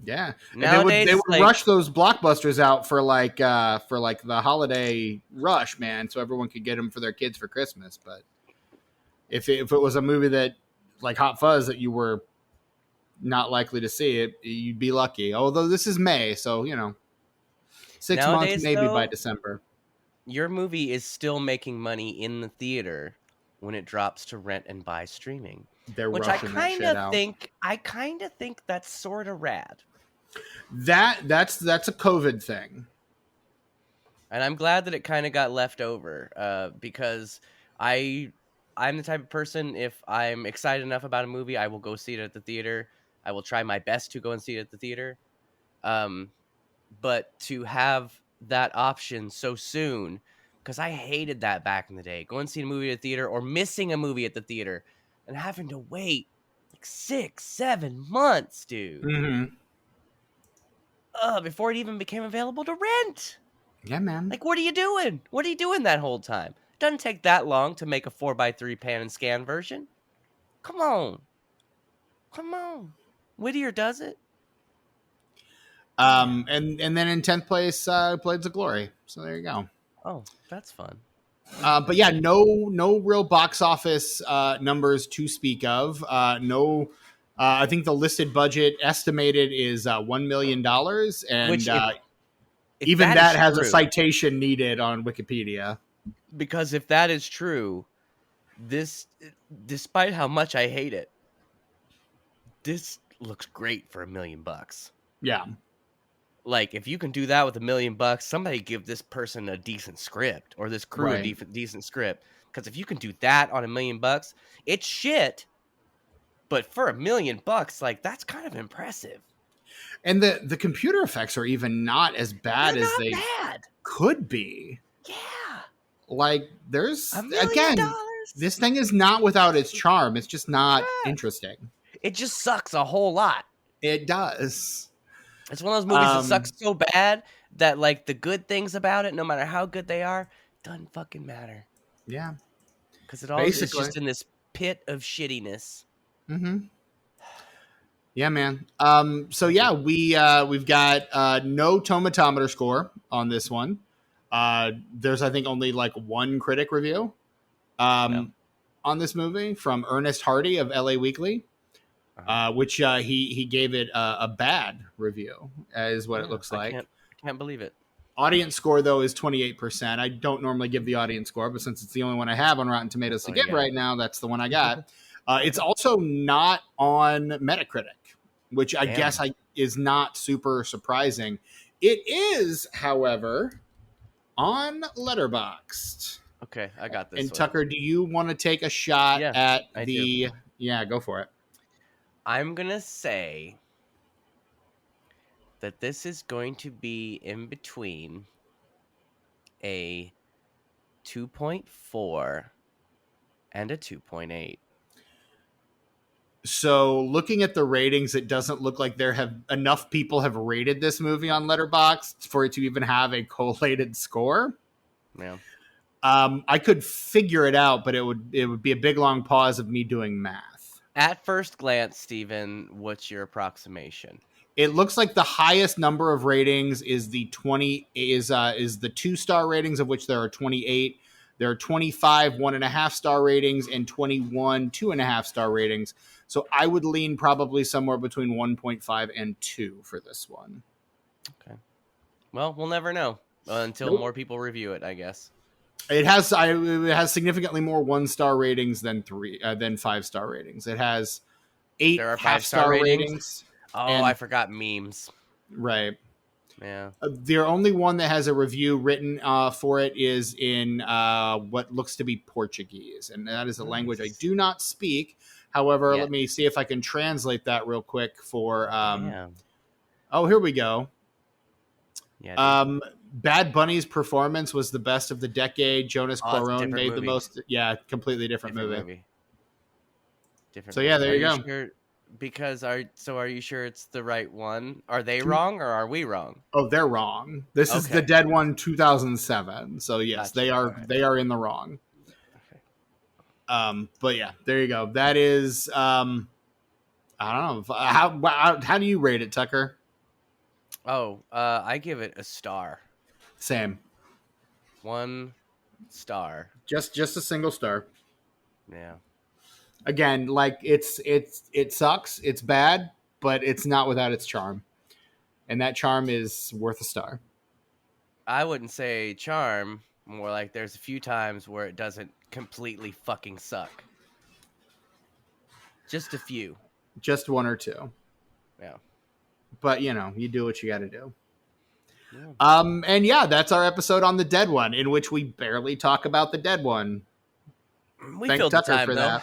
Yeah. Nowadays, and they would rush those blockbusters out for like the holiday rush, man, so everyone could get them for their kids for Christmas. But if it was a movie that like Hot Fuzz that you were not likely to see it, you'd be lucky. Although this is May, so 6 months maybe by December. Your movie is still making money in the theater when it drops to rent and buy streaming. They're which I rushing that shit out. I kind of think that's sort of rad. That's a COVID thing. And I'm glad that it kind of got left over because I'm the type of person, if I'm excited enough about a movie, I will go see it at the theater. I will try my best to go and see it at the theater. But to have that option so soon, because I hated that back in the day, going to see a movie at the theater or missing a movie at the theater and having to wait like 6-7 months, dude. Mm-hmm. Before it even became available to rent. Yeah, man. Like, what are you doing? What are you doing that whole time? It doesn't take that long to make a 4x3 pan and scan version. Come on. Whittier does it. And then in 10th place, Blades of Glory. So there you go. Oh, that's fun. But yeah, no real box office numbers to speak of. I think the listed budget estimated is $1 million, and Which, if even that has a citation needed on Wikipedia. Because if that is true, this, despite how much I hate it, this looks great for $1 million. Yeah. Like, if you can do that with $1 million, somebody give this person a decent script, or this crew a decent script. Because if you can do that on $1 million, it's shit. But for $1 million, like, that's kind of impressive. And the computer effects are even not as bad as they could be. Yeah. Like, there's $1 million. This thing is not without its charm. It's just not interesting. It just sucks a whole lot. It does. It's one of those movies that sucks so bad that, like, the good things about it, no matter how good they are, doesn't fucking matter. Yeah. Because it all is just in this pit of shittiness. Mm-hmm. Yeah, man. So yeah, we've got no tomatometer score on this one. There's, I think, only like one critic review on this movie from Ernest Hardy of LA Weekly. Which he gave it a bad review, is what it looks like. I can't believe it. Audience score, though, is 28%. I don't normally give the audience score, but since it's the only one I have on Rotten Tomatoes to give right now, that's the one I got. It's also not on Metacritic, which I guess is not super surprising. It is, however, on Letterboxd. Okay, I got this. And Tucker, do you want to take a shot at the... do. Yeah, go for it. I'm going to say that this is going to be in between a 2.4 and a 2.8. So looking at the ratings, it doesn't look like there have enough people have rated this movie on Letterboxd for it to even have a collated score. Yeah. I could figure it out, but it would be a big long pause of me doing math. At first glance, Steven, what's your approximation? It looks like the highest number of ratings is the 2-star ratings, of which there are 28. There are 25 1.5-star ratings and 21 2.5-star ratings. So I would lean probably somewhere between 1.5 and 2 for this one. Okay. Well, we'll never know until more people review it, I guess. It has significantly more 1-star ratings than 5-star ratings. It has 8 There are 5-star 5-star ratings. Oh, and, I forgot memes. Right. Yeah. The only one that has a review written for it is in what looks to be Portuguese, and that is a language I do not speak. However, let me see if I can translate that real quick for. Oh, here we go. Yeah. Bad Bunny's performance was the best of the decade. Jonas Cuarón made movie. the most. Yeah, completely different movie. Different. So movie. yeah, there you go. Sure? Because are you sure it's the right one? Are they wrong or are we wrong? Oh, they're wrong. This is the Dead One 2007. So yes, they are in the wrong. Okay. But yeah, there you go. That is I don't know. How do you rate it, Tucker? Oh, I give it a star. Same. 1 star. Just a single star. Yeah. Again, like it sucks. It's bad, but it's not without its charm. And that charm is worth a star. I wouldn't say charm, more like there's a few times where it doesn't completely fucking suck. Just a few. Just 1 or 2. Yeah. But you do what you got to do. Yeah. And yeah, that's our episode on the Dead One, in which we barely talk about the Dead One. We filled the time, though.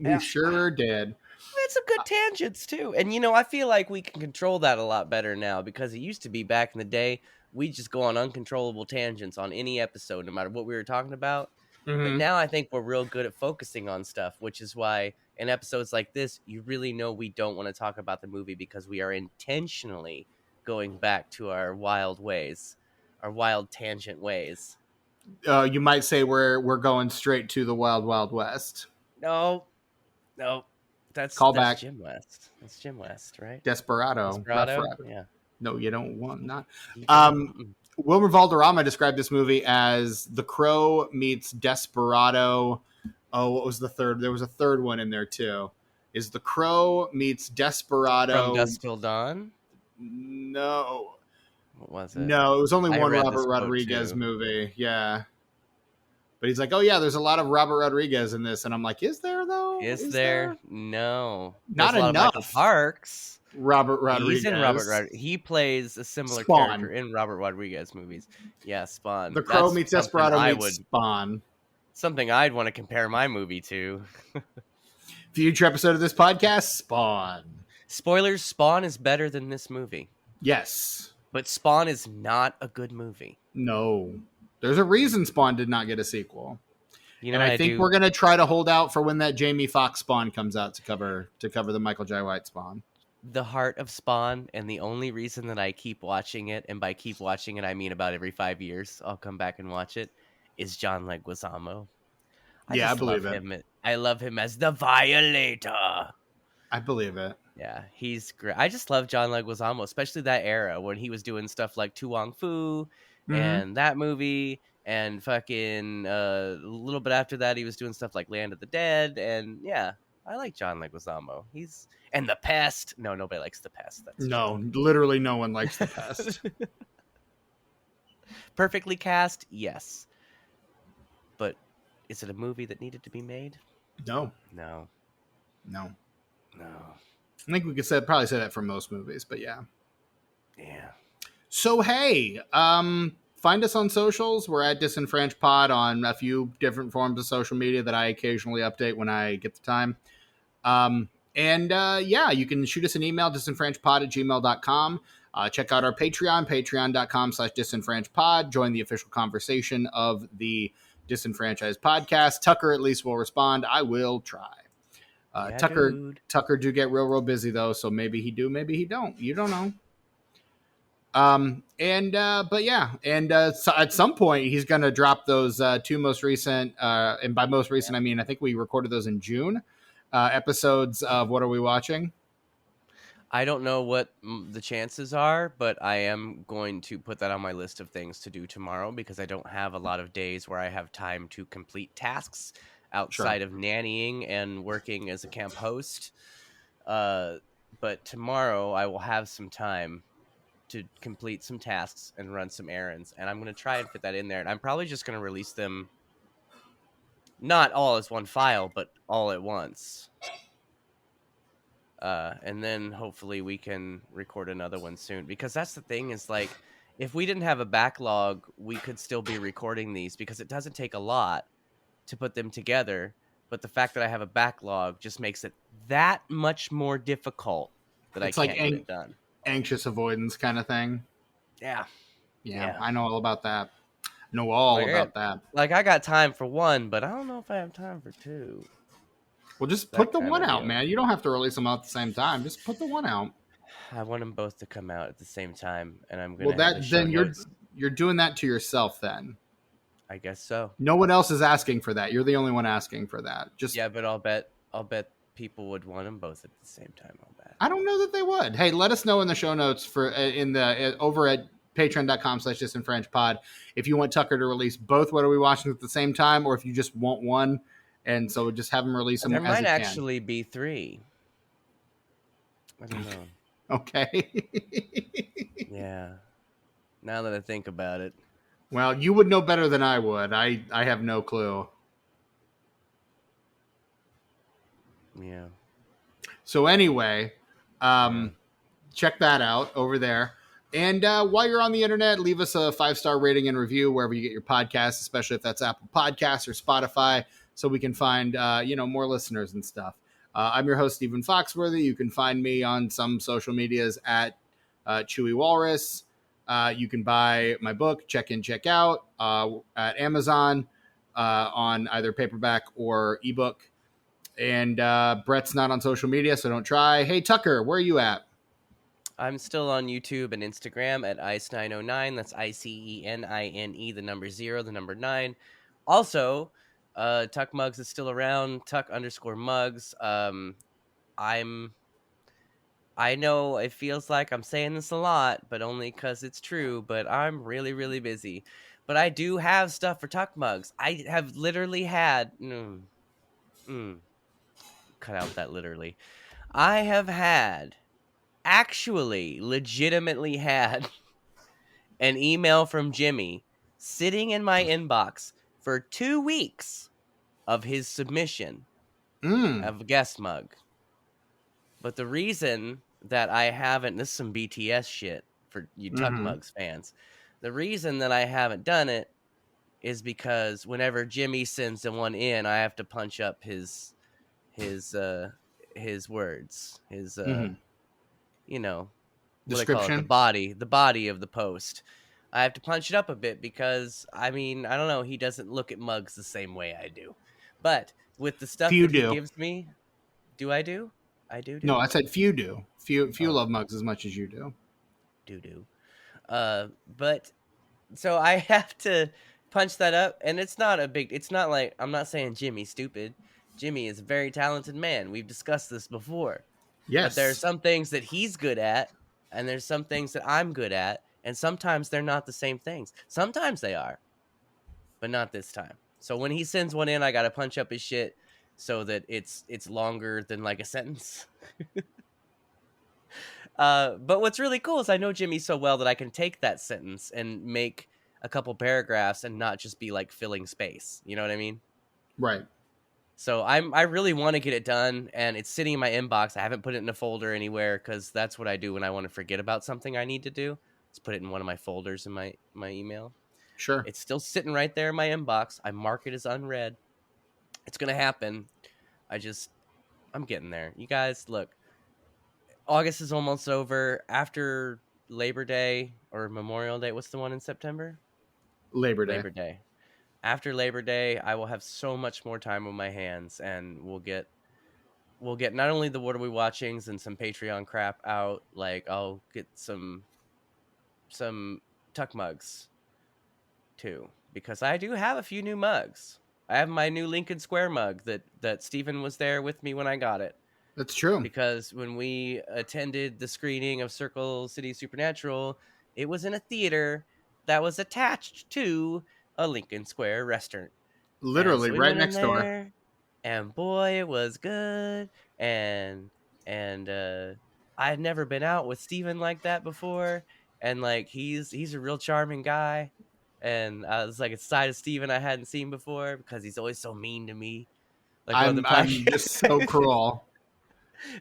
We sure did. We had some good tangents too, and I feel like we can control that a lot better now, because it used to be back in the day we just go on uncontrollable tangents on any episode, no matter what we were talking about. But now I think we're real good at focusing on stuff, which is why in episodes like this, you really know we don't want to talk about the movie, because we are intentionally going back to our wild ways, our wild tangent ways. You might say we're going straight to the Wild Wild West. No, that's Jim West. That's Jim West, right? Desperado. Yeah. No, you don't want not. Wilmer Valderrama described this movie as The Crow meets Desperado. Oh, what was the third? There was a third one in there too. Is The Crow meets Desperado From Dusk Till Dawn? No. What was it? No, it was only one Robert Rodriguez movie. Yeah. But he's like, oh yeah, there's a lot of Robert Rodriguez in this. And I'm like, is there though? Is there? No. Not enough. Michael Parks. Robert Rodriguez. He's in Robert Rodriguez. He plays a similar character in Robert Rodriguez movies. Yeah, Spawn. The Crow meets Desperado meets Spawn. Something I'd want to compare my movie to. Future episode of this podcast, Spawn. Spoilers, Spawn is better than this movie. Yes. But Spawn is not a good movie. No. There's a reason Spawn did not get a sequel. And I think we're going to try to hold out for when that Jamie Foxx Spawn comes out to cover the Michael J. White Spawn. The heart of Spawn, and the only reason that I keep watching it, and by keep watching it I mean about every 5 years I'll come back and watch it, is John Leguizamo. I believe it. I love him as the Violator. I believe it. Yeah, he's great. I just love John Leguizamo, especially that era when he was doing stuff like Tu Wong Fu and that movie, and fucking a little bit after that he was doing stuff like Land of the Dead, and yeah, I like John Leguizamo. And The Pest. No, nobody likes The Pest. Literally no one likes The Pest. Perfectly cast, yes. But is it a movie that needed to be made? No. I think we could probably say that for most movies, but yeah. Yeah. So hey, find us on socials. We're at DisenfranchPod on a few different forms of social media that I occasionally update when I get the time. You can shoot us an email, disenfranchpod@gmail.com. Check out our Patreon, patreon.com/disenfranchpod. Join the official conversation of the Disenfranchised podcast. Tucker at least will respond. I will try. Yeah, Tucker dude. do get real busy though, so maybe he do, maybe he don't. You don't know. But yeah, so at some point he's gonna drop those two most recent, and by most recent I mean I think we recorded those in June, episodes of What Are We Watching? I don't know what the chances are, but I am going to put that on my list of things to do tomorrow because I don't have a lot of days where I have time to complete tasks Sure. outside of nannying and working as a camp host. Uh, but tomorrow I will have some time to complete some tasks and run some errands, and I'm going to try and fit that in there. And I'm probably just going to release them not all as one file, but all at once. And then hopefully we can record another one soon, because that's the thing is like if we didn't have a backlog we could still be recording these because it doesn't take a lot to put them together, but the fact that I have a backlog just makes it that much more difficult that I It's like can't get it done. anxious avoidance kind of thing. Yeah. Yeah, Yeah. I know all about that. Know all like I got, about that. I got time for one, but I don't know if I have time for two. Well, just put That the kind one of out, deal. man. You don't have to release them all at the same time. Just put the one out. I want them both to come out at the same time, and I'm Well, gonna have the that show then notes. you're doing that to yourself then. I guess so. No one else is asking for that. You're the only one asking for that. Just Yeah, but I'll bet people would want them both at the same time. I'll bet. I don't know that they would. Hey, let us know in the show notes for in the over at patreon.com/disinfranchpod if you want Tucker to release both What Are We Watching at the same time, or if you just want one, and so just have him release them There as might he can. actually be three. I don't know. Okay. Yeah. Now that I think about it. Well, you would know better than I would. I have no clue. Yeah. So anyway, Yeah. check that out over there. And while you're on the internet, leave us a 5-star rating and review wherever you get your podcasts, especially if that's Apple Podcasts or Spotify, so we can find more listeners and stuff. I'm your host, Stephen Foxworthy. You can find me on some social medias at Chewy Walrus. You can buy my book, Check In, Check Out, at Amazon on either paperback or ebook. And Brett's not on social media, so don't try. Hey, Tucker, where are you at? I'm still on YouTube and Instagram at Ice909. That's ICENINE, the number 0, the number 9. Also, Tuck Mugs is still around. Tuck_mugs. I know it feels like I'm saying this a lot, but only because it's true, but I'm really, really busy. But I do have stuff for Tuck Mugs. I have literally had cut out that literally. I have had actually legitimately had an email from Jimmy sitting in my inbox for 2 weeks of his submission Mm. of a guest mug. But the reason that I haven't, this is some BTS shit for you Tuck Mm-hmm. Mugs fans. The reason that I haven't done it is because whenever Jimmy sends the one in, I have to punch up his words, his Mm-hmm. you know, what they call it, Description. the body of the post. I have to punch it up a bit because I mean, I don't know, he doesn't look at mugs the same way I do. But with the stuff Few that he do. gives me, do I do? I No, do. I said few do. Few Oh, love mugs as much as you do. do. But so I have to punch that up, and it's not like I'm not saying Jimmy's stupid. Jimmy is a very talented man. We've discussed this before. But there are Yes. some things that he's good at, and there's some things that I'm good at, and sometimes they're not the same things. Sometimes they are, but not this time. So when he sends one in, I gotta punch up his shit so that it's longer than like a sentence. But what's really cool is I know Jimmy so well that I can take that sentence and make a couple paragraphs and not just be like filling space. You know what I mean? Right. So I really want to get it done, and it's sitting in my inbox. I haven't put it in a folder anywhere because that's what I do when I want to forget about something I need to do. Just put it in one of my folders in my email. Sure. It's still sitting right there in my inbox. I mark it as unread. It's gonna happen. I'm getting there. You guys, look, August is almost over. After Labor Day or Memorial Day, what's the one in September? Labor Day. Labor Day. After Labor Day, I will have so much more time on my hands, and we'll get we'll get not only the What Are We Watchings and some Patreon crap out, like I'll get some Tuck mugs too, because I do have a few new mugs. I have my new Lincoln Square mug that Steven was there with me when I got it. That's true. Because when we attended the screening of Circle City Supernatural, it was in a theater that was attached to a Lincoln Square restaurant. And Literally so we right went in next door. there, and boy, it was good. And I had never been out with Steven like that before. And like he's a real charming guy. And I was like a side of Steven I hadn't seen before because he's always so mean to me. Like on the I'm just so podcast. cruel.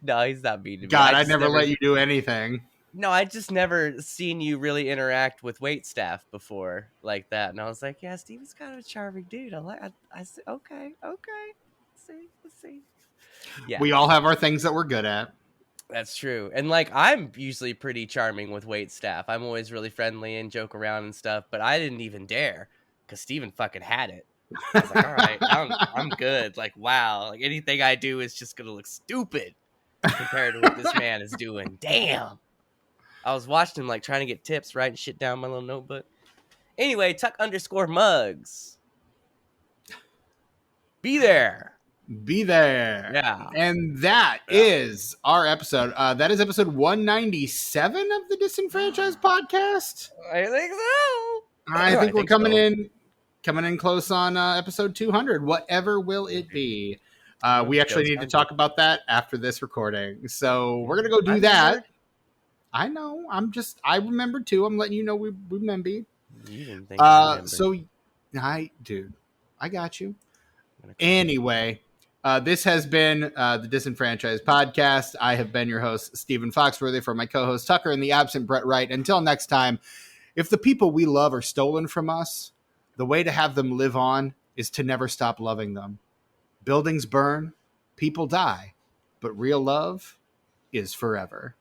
No, he's not mean to me. God, I never let you do anything. No, I just never seen you really interact with wait staff before like that. And I was like, yeah, Steven's kind of a charming dude. I said, okay. Let's see. Yeah, We all have our things that we're good at. that's true. And like, I'm usually pretty charming with wait staff. I'm always really friendly and joke around and stuff, but I didn't even dare because Steven fucking had it. I was like, all right, I'm good. Like, wow, like anything I do is just gonna look stupid compared to what this man is doing. Damn. I was watching him like trying to get tips, writing shit down in my little notebook. Anyway, Tuck_mugs. Be there. Be there. Yeah. And that is our episode. That is episode 197 of the Disenfranchised podcast. I think so. I think we're coming in close on episode 200. Whatever will it be? We actually need to talk about that after this recording. So we're going to go do that. I know. I remember too. I'm letting you know we remember. You didn't think I dude, I got you. Anyway, this has been the Disenfranchised podcast. I have been your host, Stephen Foxworthy, for my co-host Tucker and the absent Brett Wright. Until next time, if the people we love are stolen from us, the way to have them live on is to never stop loving them. Buildings burn, people die, but real love is forever.